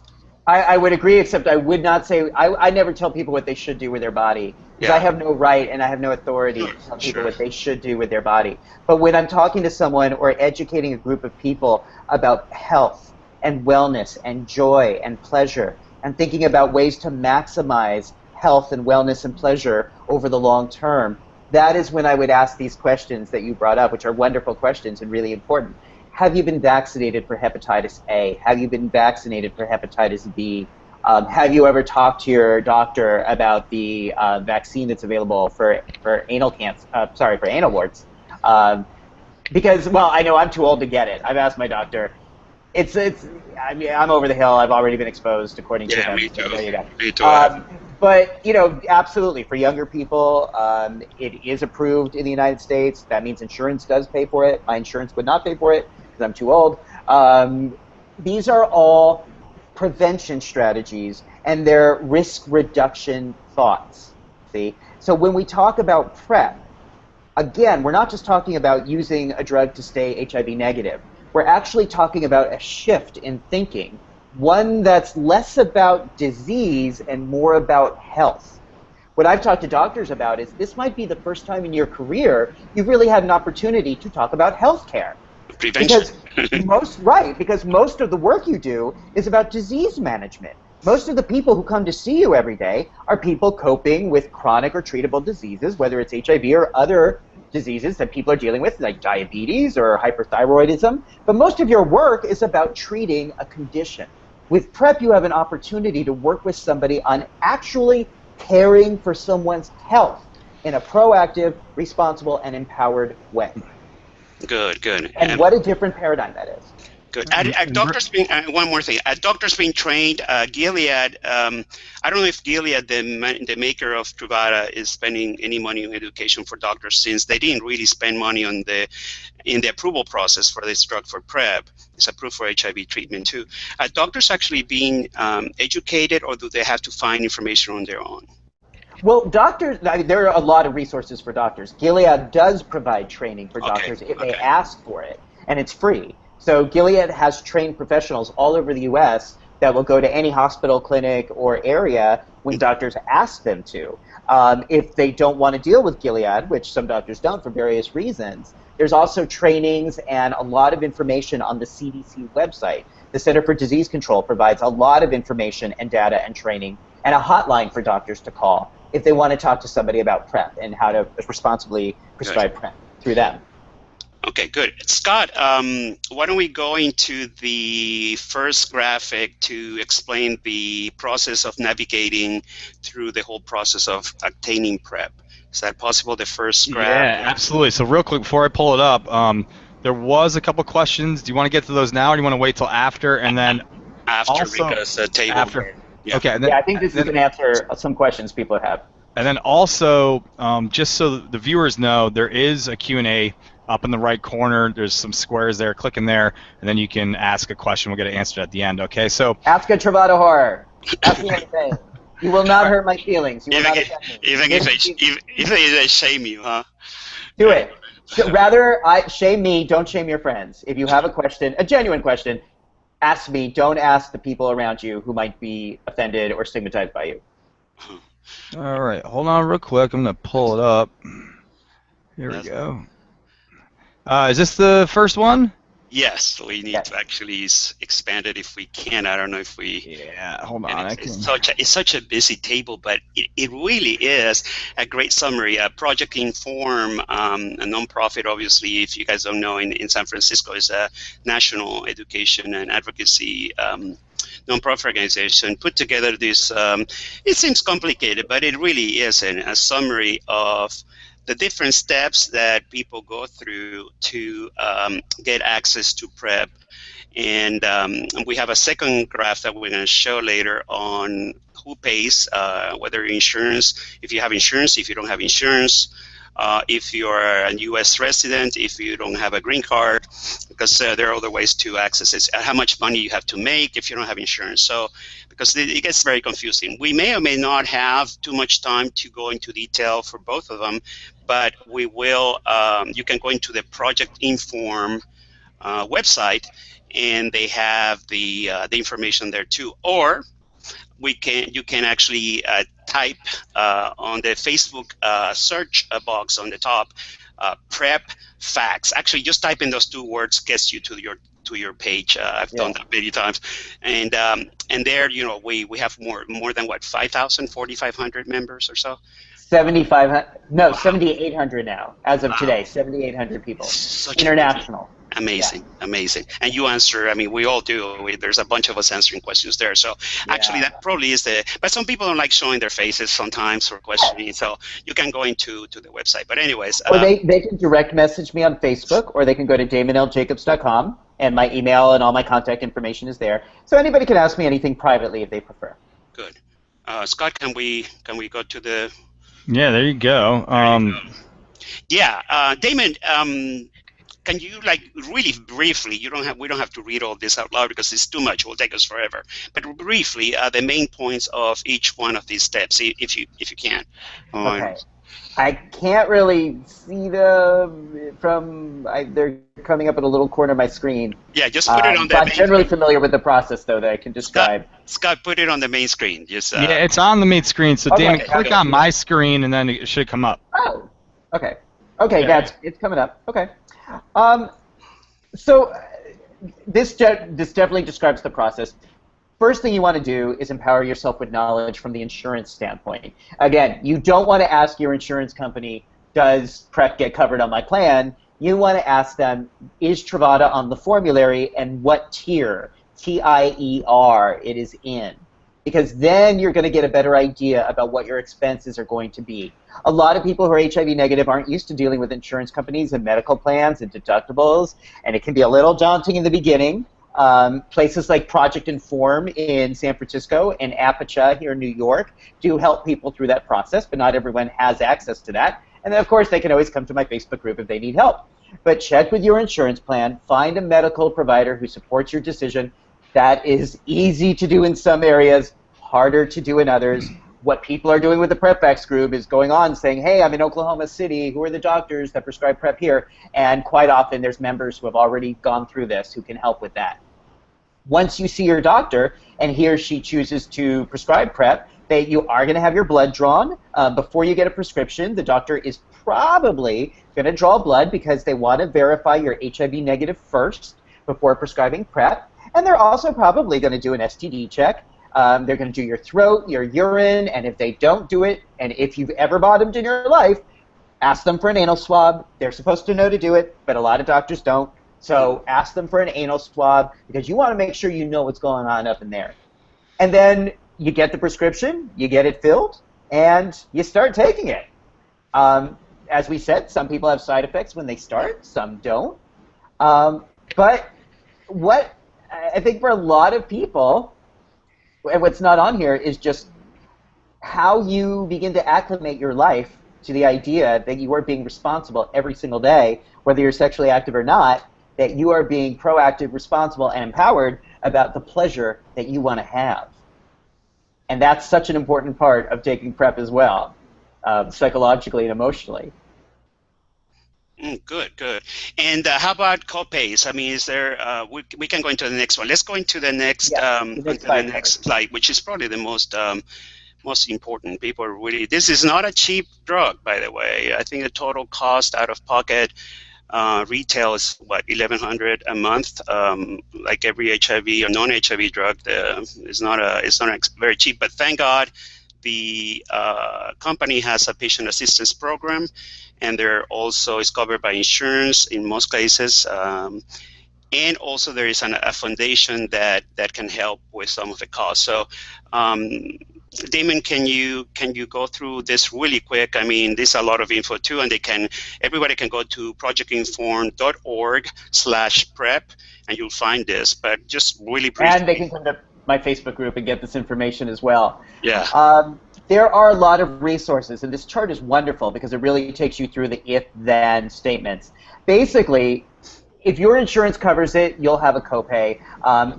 I would agree, except I would not say, I never tell people what they should do with their body, because I have no right and I have no authority to tell people what they should do with their body. But when I'm talking to someone or educating a group of people about health and wellness and joy and pleasure, and thinking about ways to maximize health and wellness and pleasure over the long term, that is when I would ask these questions that you brought up, which are wonderful questions and really important. Have you been vaccinated for hepatitis A? Have you been vaccinated for hepatitis B? Have you ever talked to your doctor about the vaccine that's available for anal cancer? For anal warts? Because, well, I know I'm too old to get it. I've asked my doctor. I mean, I'm over the hill. I've already been exposed, according to him. Me too. So there you go. Me too. But, absolutely, for younger people, it is approved in the United States. That means insurance does pay for it. My insurance would not pay for it because I'm too old. These are all prevention strategies, and they're risk reduction thoughts. See? So when we talk about PrEP, again, we're not just talking about using a drug to stay HIV negative. We're actually talking about a shift in thinking, one that's less about disease and more about health. What I've talked to doctors about is this might be the first time in your career you've really had an opportunity to talk about health care. Prevention. Because most of the work you do is about disease management. Most of the people who come to see you every day are people coping with chronic or treatable diseases, whether it's HIV or other diseases that people are dealing with, like diabetes or hyperthyroidism. But most of your work is about treating a condition. With PrEP, you have an opportunity to work with somebody on actually caring for someone's health in a proactive, responsible, and empowered way. Good. And what a different paradigm that is. Good. One more thing. Doctors being trained, Gilead, I don't know if Gilead, the maker of Truvada, is spending any money on education for doctors, since they didn't really spend money in the approval process for this drug for PrEP. It's approved for HIV treatment too. Are doctors actually being educated, or do they have to find information on their own? Well, doctors, there are a lot of resources for doctors. Gilead does provide training for doctors if they ask for it, and it's free. So Gilead has trained professionals all over the U.S. that will go to any hospital, clinic, or area when doctors ask them to. If they don't want to deal with Gilead, which some doctors don't for various reasons, there's also trainings and a lot of information on the CDC website. The Center for Disease Control provides a lot of information and data and training, and a hotline for doctors to call if they want to talk to somebody about PrEP and how to responsibly prescribe PrEP through them. Okay, good. Scott, why don't we go into the first graphic to explain the process of navigating through the whole process of obtaining PrEP? Is that possible, the first graph? Yeah, absolutely. So real quick, before I pull it up, there was a couple questions. Do you want to get to those now, or do you want to wait till after? And then After, also, because the table. after. Yeah. Okay. And then, Yeah, I think this is going to answer some questions people have. And then also, just so the viewers know, there is a Q&A up in the right corner. There's some squares there. Click in there, and then you can ask a question. We'll get it answered at the end. Okay. So ask a Truvada horror. Ask me anything. You will not hurt my feelings. You will not offend me. Even if they shame you, huh? Do it. Rather, shame me. Don't shame your friends. If you have a question, a genuine question, ask me. Don't ask the people around you who might be offended or stigmatized by you. all right, hold on real quick. I'm gonna pull it up. Here we go. Is this the first one? Yes, we need to actually expand it if we can. I don't know if we. Yeah, hold on. It's such a busy table, but it really is a great summary. Project Inform, a nonprofit, obviously, if you guys don't know, in San Francisco, is a national education and advocacy nonprofit organization. Put together this. It seems complicated, but it really isn't. A summary of the different steps that people go through to get access to PrEP. And we have a second graph that we're going to show later on who pays, whether insurance, if you have insurance, if you don't have insurance, if you're a U.S. resident, if you don't have a green card, because there are other ways to access it, how much money you have to make if you don't have insurance. So, because it gets very confusing. We may or may not have too much time to go into detail for both of them, but we will. You can go into the Project Inform website, and they have the information there too. Or you can actually type on the Facebook search box on the top, PrEP facts. Actually, just type in those two words gets you to your page. I've done that many times, and there, we have more than what, 5,000, 4,500 members or so. 7,800 now as of today. 7,800 people. International. Amazing. And you answer, we all do. There's a bunch of us answering questions there. So actually that probably is but some people don't like showing their faces sometimes for questioning. So you can go into the website. But anyways. Or they can direct message me on Facebook, or they can go to damonljacobs.com, and my email and all my contact information is there. So anybody can ask me anything privately if they prefer. Good. Scott, can we go to the... Yeah, there you go. Damon, can you, really briefly, we don't have to read all this out loud because it's too much, it will take us forever, but briefly, the main points of each one of these steps, if you can. Okay. I can't really see them they're coming up in a little corner of my screen. Yeah, just put it on the I'm generally familiar with the process, though, that I can describe. Scott, put it on the main screen. Just, yeah, it's on the main screen, so Damon, click on my screen, and then it should come up. Oh, okay. Okay, it's coming up. Okay. So this definitely describes the process. First thing you want to do is empower yourself with knowledge from the insurance standpoint. Again, you don't want to ask your insurance company, does PrEP get covered on my plan? You want to ask them, is Truvada on the formulary, and what tier, T-I-E-R, it is in? Because then you're going to get a better idea about what your expenses are going to be. A lot of people who are HIV negative aren't used to dealing with insurance companies and medical plans and deductibles, and it can be a little daunting in the beginning. Places like Project Inform in San Francisco and Apacha here in New York do help people through that process, but not everyone has access to that. And then, of course, they can always come to my Facebook group if they need help. But check with your insurance plan. Find a medical provider who supports your decision. That is easy to do in some areas, harder to do in others. What people are doing with the PrEPFAX group is going on saying, hey, I'm in Oklahoma City. Who are the doctors that prescribe PrEP here? And quite often there's members who have already gone through this who can help with that. Once you see your doctor and he or she chooses to prescribe PrEP, you are going to have your blood drawn. Before you get a prescription, the doctor is probably going to draw blood because they want to verify you're HIV negative first before prescribing PrEP. And they're also probably going to do an STD check. They're going to do your throat, your urine, and if they don't do it, and if you've ever bottomed in your life, ask them for an anal swab. They're supposed to know to do it, but a lot of doctors don't. So ask them for an anal swab because you want to make sure you know what's going on up in there. And then you get the prescription, you get it filled, and you start taking it. As we said, some people have side effects when they start, some don't. But what I think for a lot of people, and what's not on here is just how you begin to acclimate your life to the idea that you are being responsible every single day, whether you're sexually active or not, that you are being proactive, responsible, and empowered about the pleasure that you want to have. And that's such an important part of taking PrEP as well, psychologically and emotionally. Good, good. And how about copays? I mean, is there? We can go into the next one. Let's go into the next, the next slide, which is probably the most important. People are really. This is not a cheap drug, by the way. I think the total cost out of pocket retail is what, $1,100 a month. Like every HIV or non-HIV drug, it's not very cheap. But thank God, the company has a patient assistance program, and there also is covered by insurance in most cases. And also there is a foundation that can help with some of the costs. So, Damon, can you go through this really quick? I mean, there's a lot of info too, and everybody can go to projectinform.org/prep, and you'll find this. But just really briefly. And they can come to my Facebook group and get this information as well. Yeah. There are a lot of resources, and this chart is wonderful because it really takes you through the if-then statements. Basically, if your insurance covers it, you'll have a copay.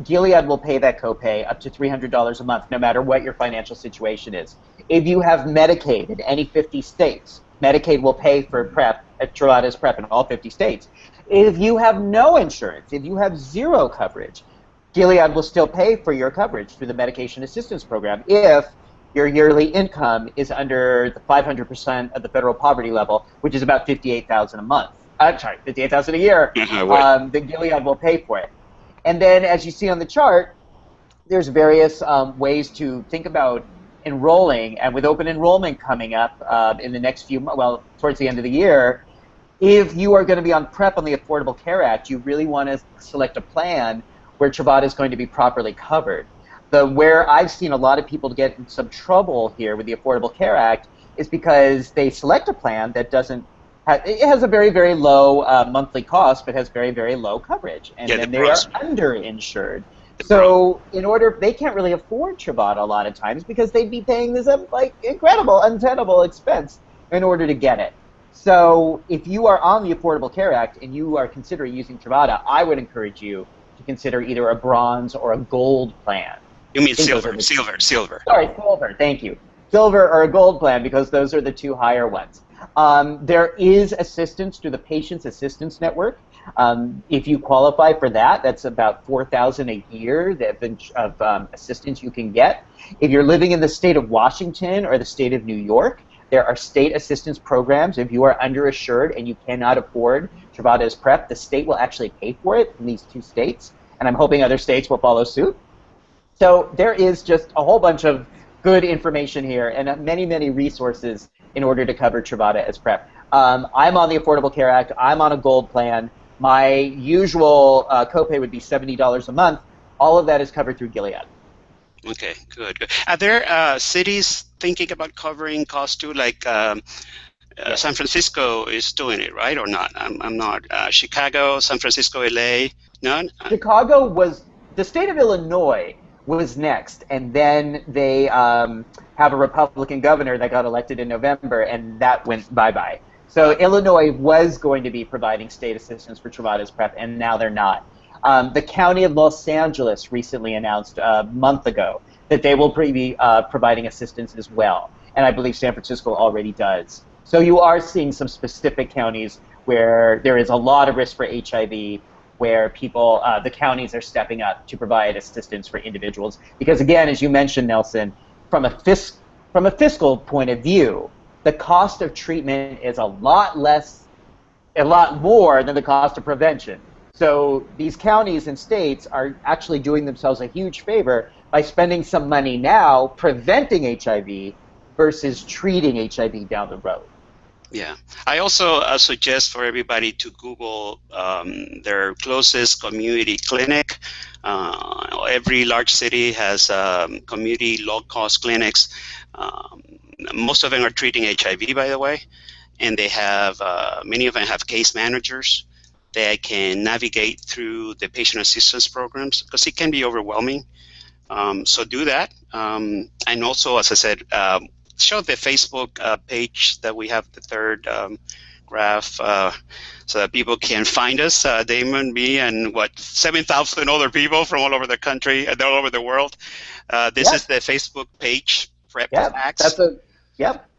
Gilead will pay that copay up to $300 a month, no matter what your financial situation is. If you have Medicaid in any 50 states, Medicaid will pay for PrEP, Truvada's PrEP in all 50 states. If you have no insurance, if you have zero coverage, Gilead will still pay for your coverage through the Medication Assistance Program if your yearly income is under the 500% of the federal poverty level, which is about $58,000 a month. $58,000 a year. Then Gilead will pay for it. And then, as you see on the chart, there's various ways to think about enrolling. And with open enrollment coming up in the next towards the end of the year, if you are going to be on PrEP on the Affordable Care Act, you really want to select a plan where Truvada is going to be properly covered. Where I've seen a lot of people get in some trouble here with the Affordable Care Act is because they select a plan that it has a very, very low monthly cost, but has very, very low coverage, and then they are underinsured. So they can't really afford Truvada a lot of times because they'd be paying this incredible, untenable expense in order to get it. So if you are on the Affordable Care Act and you are considering using Truvada, I would encourage you to consider either a bronze or a gold plan. You mean silver. Sorry, silver, thank you. Silver or a gold plan, because those are the two higher ones. There is assistance through the Patients Assistance Network. If you qualify for that, that's about $4,000 a year of assistance you can get. If you're living in the state of Washington or the state of New York, there are state assistance programs. If you are underinsured and you cannot afford Truvada's PrEP, the state will actually pay for it in these two states, and I'm hoping other states will follow suit. So there is just a whole bunch of good information here and many, many resources in order to cover Truvada as PrEP. I'm on the Affordable Care Act. I'm on a gold plan. My usual copay would be $70 a month. All of that is covered through Gilead. Okay, good. Are there cities thinking about covering costs too? Like San Francisco is doing it, right, or not? I'm not. Chicago, San Francisco, LA, none? Chicago was, the state of Illinois was next, and then they have a Republican governor that got elected in November, and that went bye-bye. So Illinois was going to be providing state assistance for Truvada's PrEP, and now they're not. The County of Los Angeles recently announced a month ago that they will be providing assistance as well, and I believe San Francisco already does. So you are seeing some specific counties where there is a lot of risk for HIV, where people, the counties are stepping up to provide assistance for individuals. Because again, as you mentioned, Nelson, from a fiscal point of view, the cost of treatment is a lot more than the cost of prevention. So these counties and states are actually doing themselves a huge favor by spending some money now preventing HIV versus treating HIV down the road. Yeah. I also suggest for everybody to Google their closest community clinic. Every large city has community low-cost clinics. Most of them are treating HIV, by the way, and they have many of them have case managers. they can navigate through the patient assistance programs, because it can be overwhelming. So do that. And also, as I said, show the Facebook page that we have, the third graph, so that people can find us, Damon, me, and 7,000 other people from all over the country and all over the world. This is the Facebook page, Prep Facts.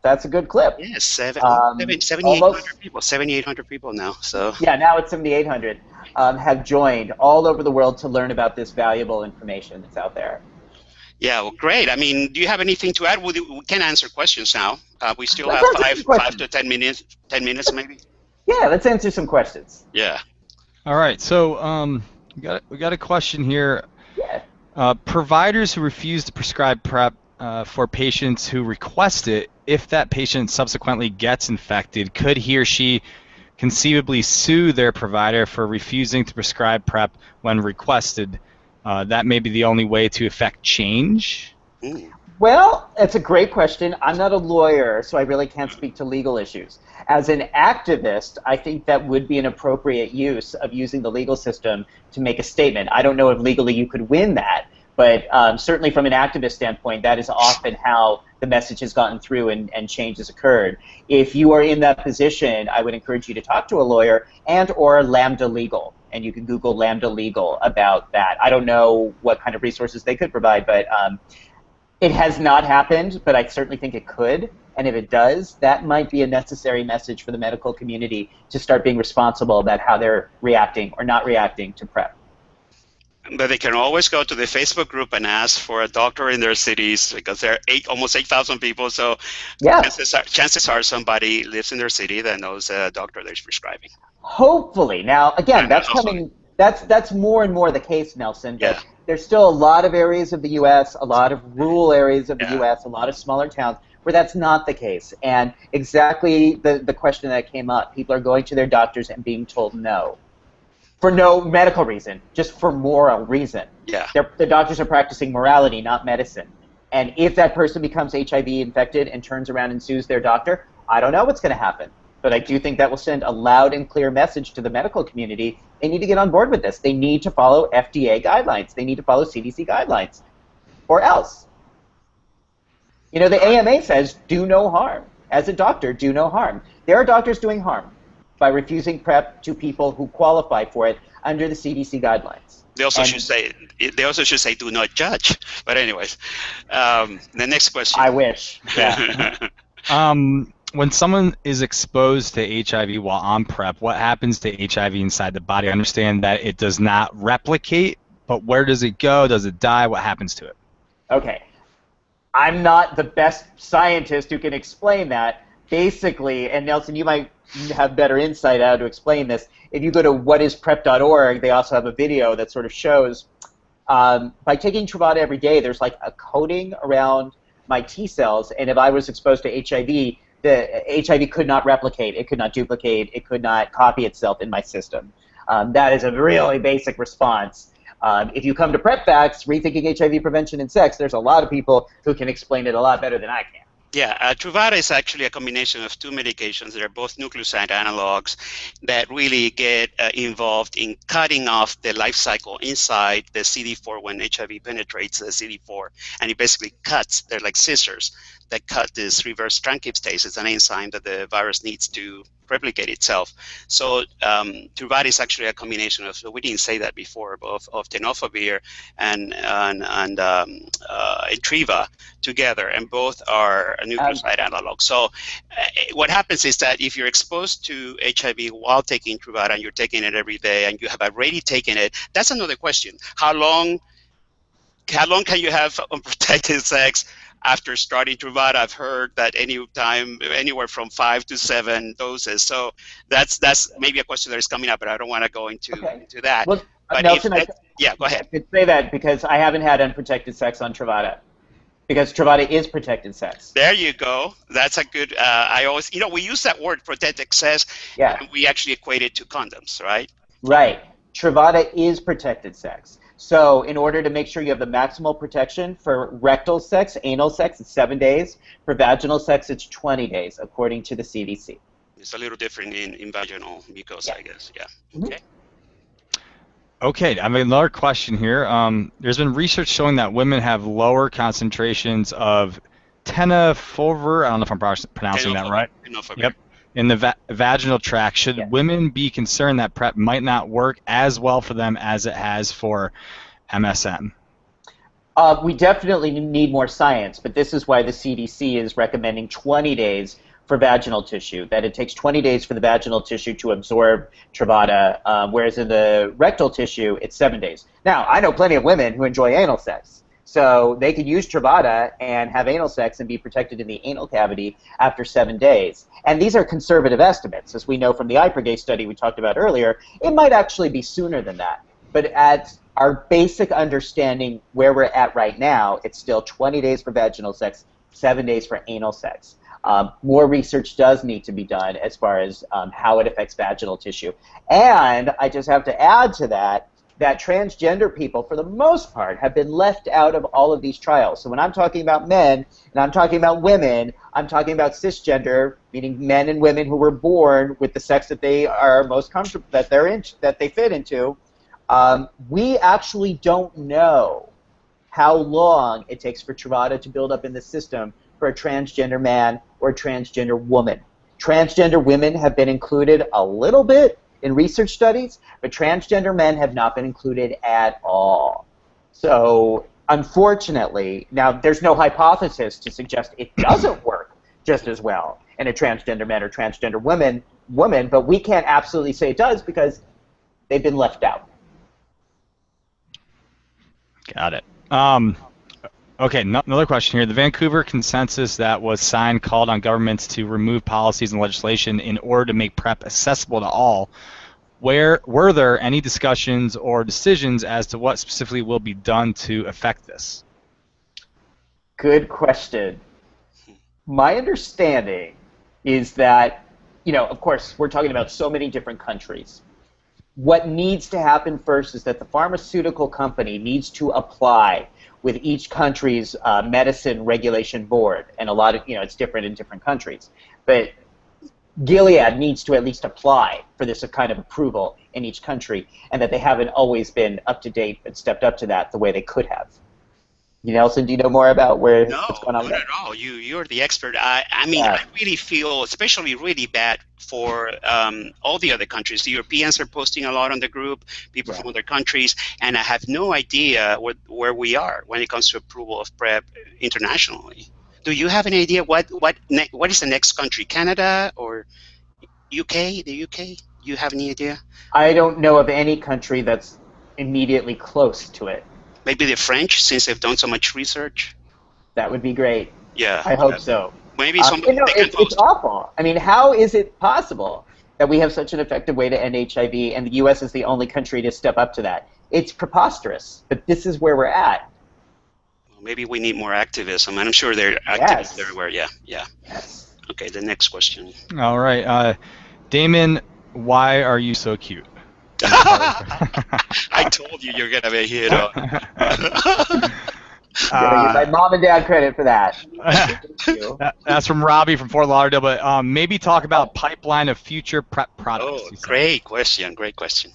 That's a good clip. Yes, 7,800 people, 7,800 people now. So yeah, now it's 7,800 have joined all over the world to learn about this valuable information that's out there. Yeah, well, great. I mean, do you have anything to add? We can answer questions now. We still have 5 to 10 minutes. 10 minutes, maybe. Yeah, let's answer some questions. Yeah. All right. So we got a question here. Yeah. Providers who refuse to prescribe PrEP for patients who request it, if that patient subsequently gets infected, could he or she conceivably sue their provider for refusing to prescribe PrEP when requested? That may be the only way to effect change. Well, it's a great question. I'm not a lawyer, so I really can't speak to legal issues. As an activist, I think that would be an appropriate use of using the legal system to make a statement. I don't know if legally you could win that, but certainly from an activist standpoint, that is often how the message has gotten through and change has occurred. If you are in that position, I would encourage you to talk to a lawyer and or Lambda Legal. And you can Google Lambda Legal about that. I don't know what kind of resources they could provide, but it has not happened, but I certainly think it could. And if it does, that might be a necessary message for the medical community to start being responsible about how they're reacting or not reacting to PrEP. But they can always go to the Facebook group and ask for a doctor in their cities, because there are almost 8,000 people. So yeah, chances are somebody lives in their city that knows a doctor that's prescribing. Hopefully. Now, again, that's coming. That's more and more the case, Nelson. Yeah. There's still a lot of areas of the U.S., a lot of rural areas of the U.S., a lot of smaller towns where that's not the case. And exactly the question that came up, people are going to their doctors and being told no. For no medical reason, just for moral reason. Yeah. The doctors are practicing morality, not medicine. And if that person becomes HIV infected and turns around and sues their doctor, I don't know what's going to happen. But I do think that will send a loud and clear message to the medical community. They need to get on board with this. They need to follow FDA guidelines. They need to follow CDC guidelines. Or else. You know, the AMA says do no harm. As a doctor, do no harm. There are doctors doing harm by refusing PrEP to people who qualify for it under the CDC guidelines. They also should say do not judge. But anyways, the next question. I wish. Yeah. When someone is exposed to HIV while on PrEP, what happens to HIV inside the body? I understand that it does not replicate, but where does it go? Does it die? What happens to it? Okay. I'm not the best scientist who can explain that. Basically, and Nelson, you might have better insight how to explain this. If you go to whatisprep.org, they also have a video that sort of shows by taking Truvada every day, there's like a coating around my T cells, and if I was exposed to HIV, the HIV could not replicate, it could not duplicate, it could not copy itself in my system. That is a really basic response. If you come to PrEP Facts, Rethinking HIV Prevention and Sex, there's a lot of people who can explain it a lot better than I can. Yeah, Truvada is actually a combination of two medications. They're both nucleoside analogs that really get involved in cutting off the life cycle inside the CD4 when HIV penetrates the CD4. And it basically cuts, they're like scissors that cut this reverse transcriptase. It's an enzyme that the virus needs to replicate itself. So Truvada is actually a combination of, we didn't say that before, of tenofovir and Treva together, and both are nucleoside analogs. So what happens is that if you're exposed to HIV while taking Truvada and you're taking it every day and you have already taken it, that's another question. How long can you have unprotected sex after starting Truvada? I've heard that anywhere from 5 to 7 doses. So that's maybe a question that is coming up, but I don't want to go into that. Well, but Nelson, yeah, go ahead. I could say that because I haven't had unprotected sex on Truvada. Because Truvada is protected sex. There you go. That's a good, I always, we use that word protected sex, and we actually equate it to condoms, right? Right. Truvada is protected sex. So in order to make sure you have the maximal protection for rectal sex, anal sex, it's 7 days. For vaginal sex, it's 20 days, according to the CDC. It's a little different in vaginal mucosa, I guess. Yeah. Mm-hmm. Okay. Okay, I have another question here. There's been research showing that women have lower concentrations of tenofovir. I don't know if I'm pronouncing that right. Yep. In the vaginal tract. Should women be concerned that PrEP might not work as well for them as it has for MSM? We definitely need more science, but this is why the CDC is recommending 20 days for vaginal tissue, that it takes 20 days for the vaginal tissue to absorb Truvada, whereas in the rectal tissue, it's 7 days. Now, I know plenty of women who enjoy anal sex, so they could use Truvada and have anal sex and be protected in the anal cavity after 7 days. And these are conservative estimates. As we know from the iProgay study we talked about earlier, it might actually be sooner than that. But at our basic understanding where we're at right now, it's still 20 days for vaginal sex, 7 days for anal sex. More research does need to be done as far as how it affects vaginal tissue. And I just have to add to that transgender people, for the most part, have been left out of all of these trials. So when I'm talking about men and I'm talking about women, I'm talking about cisgender, meaning men and women who were born with the sex that they are most comfortable, that they fit into. We actually don't know how long it takes for Truvada to build up in the system for a transgender man or a transgender woman. Transgender women have been included a little bit in research studies, but transgender men have not been included at all. So unfortunately, now there's no hypothesis to suggest it doesn't work just as well in a transgender man or transgender woman, but we can't absolutely say it does because they've been left out. Got it. Okay, another question here. The Vancouver Consensus that was signed called on governments to remove policies and legislation in order to make PrEP accessible to all. Were there any discussions or decisions as to what specifically will be done to affect this? Good question. My understanding is that, of course, we're talking about so many different countries. What needs to happen first is that the pharmaceutical company needs to apply with each country's medicine regulation board, and a lot of, it's different in different countries. But Gilead needs to at least apply for this kind of approval in each country, and that they haven't always been up to date and stepped up to that the way they could have. Nelson, do you know more about what's going on? No, not at all. You're the expert. I mean, I really feel especially really bad for all the other countries. The Europeans are posting a lot on the group, people from other countries, and I have no idea where we are when it comes to approval of PrEP internationally. Do you have any idea what is the next country? Canada or UK? The UK? Do you have any idea? I don't know of any country that's immediately close to it. Maybe the French, since they've done so much research. That would be great. Yeah, I hope so. Maybe somebody it's awful. I mean, how is it possible that we have such an effective way to end HIV and the U.S. is the only country to step up to that? It's preposterous, but this is where we're at. Well, maybe we need more activism, and I'm sure there are activists everywhere. Yeah. Yes. Okay, the next question. All right, Damon, why are you so cute? I told you you're gonna be a hero. Give my mom and dad credit for that. That's from Robbie from Fort Lauderdale. But maybe talk about pipeline of future PrEP products. Oh, great question. Great question.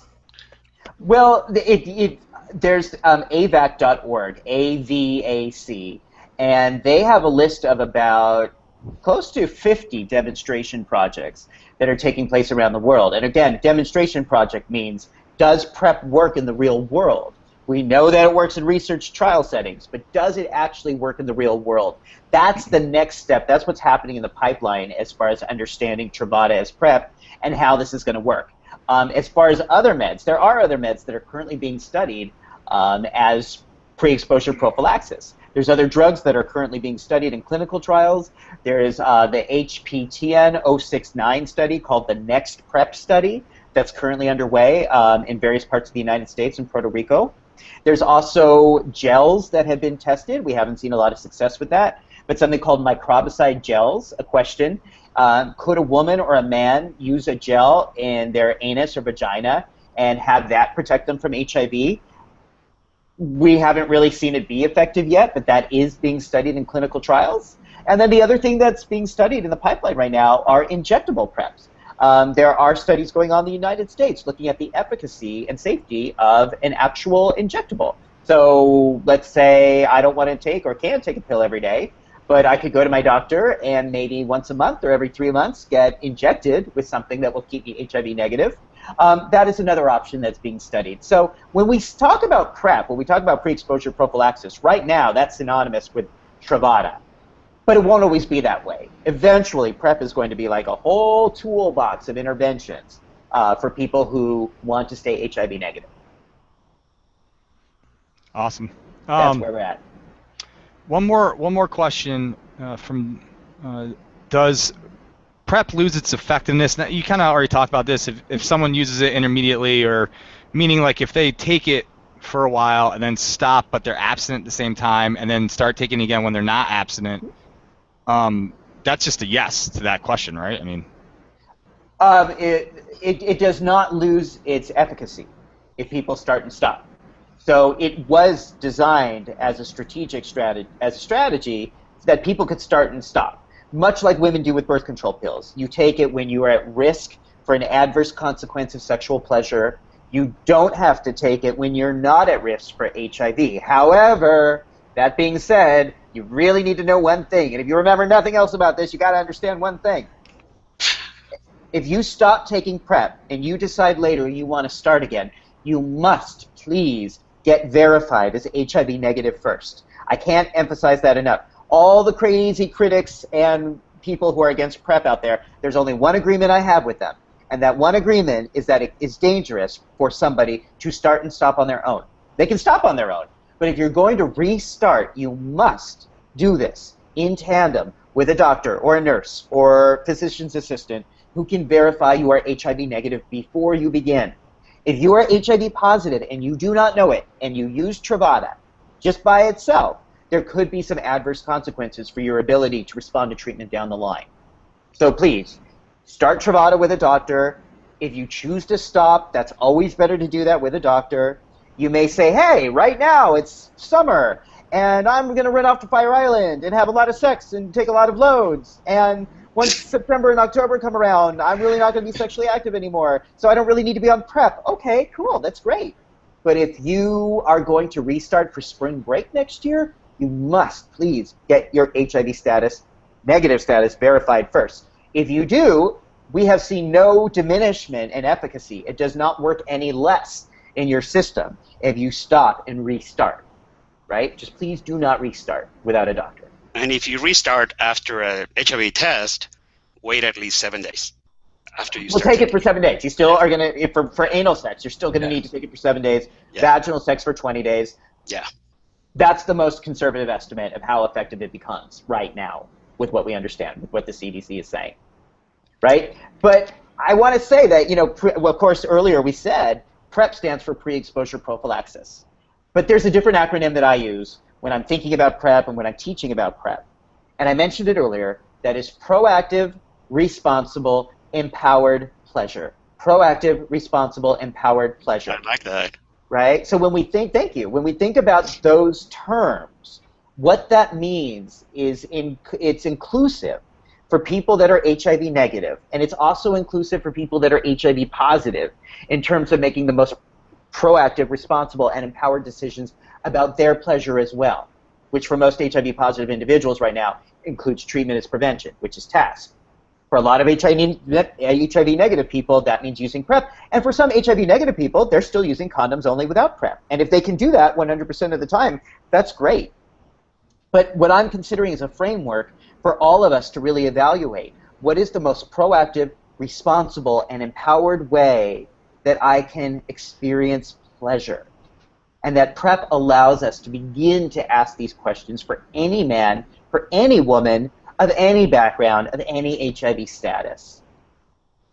Well, there's avac.org, AVAC, and they have a list of about close to 50 demonstration projects that are taking place around the world. And again, demonstration project means, does PrEP work in the real world? We know that it works in research trial settings, but does it actually work in the real world? That's the next step. That's what's happening in the pipeline as far as understanding Truvada as PrEP and how this is going to work. As far as other meds, there are other meds that are currently being studied as pre-exposure prophylaxis. There's other drugs that are currently being studied in clinical trials. There is the HPTN 069 study called the Next PrEP study that's currently underway in various parts of the United States and Puerto Rico. There's also gels that have been tested. We haven't seen a lot of success with that, but something called microbicide gels. A question, could a woman or a man use a gel in their anus or vagina and have that protect them from HIV? We haven't really seen it be effective yet, but that is being studied in clinical trials. And then the other thing that's being studied in the pipeline right now are injectable PrEPs. There are studies going on in the United States looking at the efficacy and safety of an actual injectable. So let's say I don't want to take or can't take a pill every day, but I could go to my doctor and maybe once a month or every 3 months get injected with something that will keep me HIV negative. That is another option that's being studied. So when we talk about PrEP, when we talk about pre-exposure prophylaxis, right now that's synonymous with Truvada. But it won't always be that way. Eventually, PrEP is going to be like a whole toolbox of interventions for people who want to stay HIV negative. Awesome. That's where we're at. One more question from does PrEP lose its effectiveness? Now, you kind of already talked about this. If someone uses it intermediately, or meaning like if they take it for a while and then stop, but they're abstinent at the same time, and then start taking it again when they're not abstinent, that's just a yes to that question, right? I mean, it does not lose its efficacy if people start and stop. So it was designed as a strategic strategy that people could start and stop, much like women do with birth control pills. You take it when you are at risk for an adverse consequence of sexual pleasure. You don't have to take it when you're not at risk for HIV. However, that being said, you really need to know one thing, and if you remember nothing else about this, you got to understand one thing. If you stop taking PrEP and you decide later you want to start again, you must please get verified as HIV negative first. I can't emphasize that enough. All the crazy critics and people who are against PrEP out there, there's only one agreement I have with them, and that one agreement is that it is dangerous for somebody to start and stop on their own. They can stop on their own, but if you're going to restart, you must do this in tandem with a doctor or a nurse or physician's assistant who can verify you are HIV negative before you begin. If you are HIV positive and you do not know it, and you use Truvada just by itself, there could be some adverse consequences for your ability to respond to treatment down the line. So please, start Truvada with a doctor. If you choose to stop, that's always better to do that with a doctor. You may say, hey, right now it's summer, and I'm going to run off to Fire Island and have a lot of sex and take a lot of loads, and once September and October come around, I'm really not going to be sexually active anymore, so I don't really need to be on PrEP. Okay, cool, that's great. But if you are going to restart for spring break next year, you must please get your HIV status, negative status, verified first. If you do, we have seen no diminishment in efficacy. It does not work any less in your system if you stop and restart, right? Just please do not restart without a doctor. And if you restart after a HIV test, wait at least 7 days after you start. We'll take it for 7 days. You still are going to, for anal sex, you're still going to need to take it for 7 days. Yeah. Vaginal sex for 20 days. Yeah. That's the most conservative estimate of how effective it becomes right now with what we understand, with what the CDC is saying, right? But I want to say that, you know, well, of course, earlier we said PrEP stands for pre-exposure prophylaxis. But there's a different acronym that I use when I'm thinking about PrEP and when I'm teaching about PrEP. And I mentioned it earlier, that is proactive, responsible, empowered pleasure. Proactive, responsible, empowered pleasure. I like that. Right? So when we think, thank you, when we think about those terms, what that means is it's inclusive for people that are HIV negative, and it's also inclusive for people that are HIV positive in terms of making the most proactive, responsible, and empowered decisions about their pleasure as well, which for most HIV positive individuals right now includes treatment as prevention, which is TASP. For a lot of HIV negative people, that means using PrEP. And for some HIV negative people, they're still using condoms only without PrEP. And if they can do that 100% of the time, that's great. But what I'm considering is a framework for all of us to really evaluate what is the most proactive, responsible, and empowered way that I can experience pleasure. And that PrEP allows us to begin to ask these questions for any man, for any woman, of any background, of any HIV status.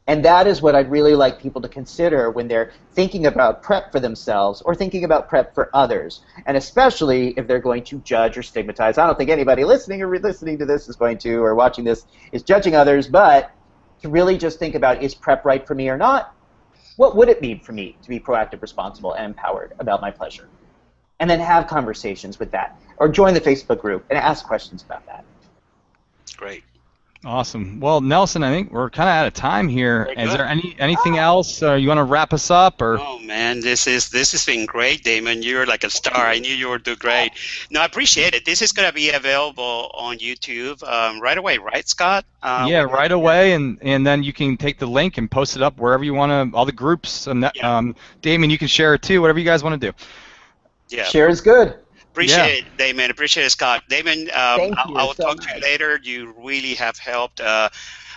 And that is what I'd really like people to consider when they're thinking about PrEP for themselves or thinking about PrEP for others, and especially if they're going to judge or stigmatize. I don't think anybody listening or re-listening to this is going to, or watching this, is judging others, but to really just think about, is PrEP right for me or not? What would it mean for me to be proactive, responsible, and empowered about my pleasure? And then have conversations with that, or join the Facebook group and ask questions about that. Great. Awesome. Well, Nelson, I think we're kind of out of time here. Very Is good. there anything else you want to wrap us up, or? Oh man, this has been great, Damon. You're like a star. I knew you would do great. No, I appreciate it. This is going to be available on YouTube right away, right, Scott? Yeah, right away, and then you can take the link and post it up wherever you want to, all the groups. And that, Yeah. Damon, you can share it too, whatever you guys want to do. Yeah. Share is good. Appreciate it, Damon. Appreciate it, Scott. Damon, Thank I you will so talk to you much. later. You really have helped,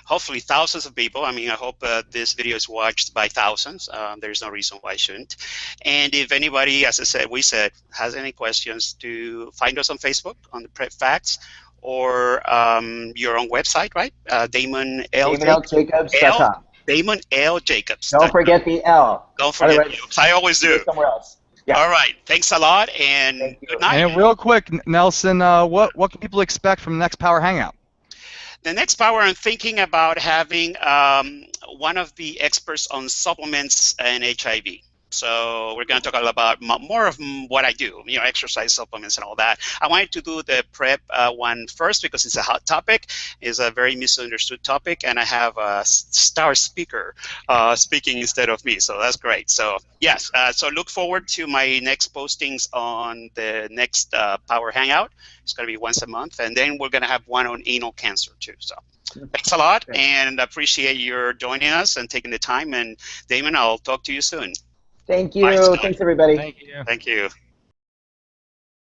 hopefully, thousands of people. I mean, I hope this video is watched by thousands. There's no reason why I shouldn't. And if anybody, as I said, has any questions, to find us on Facebook on the Prep Facts or your own website, right? Damon L. Jacobs. DamonLJacobs.com. Damon L. Jacobs. Don't forget the L. Don't forget Otherwise, Jacobs. I always do. somewhere else. Yeah. All right. Thanks a lot, and Thank you. good night. And real quick, Nelson, what can people expect from the next Power Hangout? The next power, I'm thinking about having one of the experts on supplements and HIV. So we're going to talk about more of what I do, exercise supplements and all that. I wanted to do the prep one first because it's a hot topic. It's a very misunderstood topic, and I have a star speaker speaking instead of me, so that's great. So yes, so look forward to my next postings on the next Power Hangout. It's going to be once a month, and then we're going to have one on anal cancer too. So thanks a lot, and appreciate your joining us and taking the time. And Damon, I'll talk to you soon. Thank you. Bye, Scott. Thanks, everybody. Thank you. Thank you.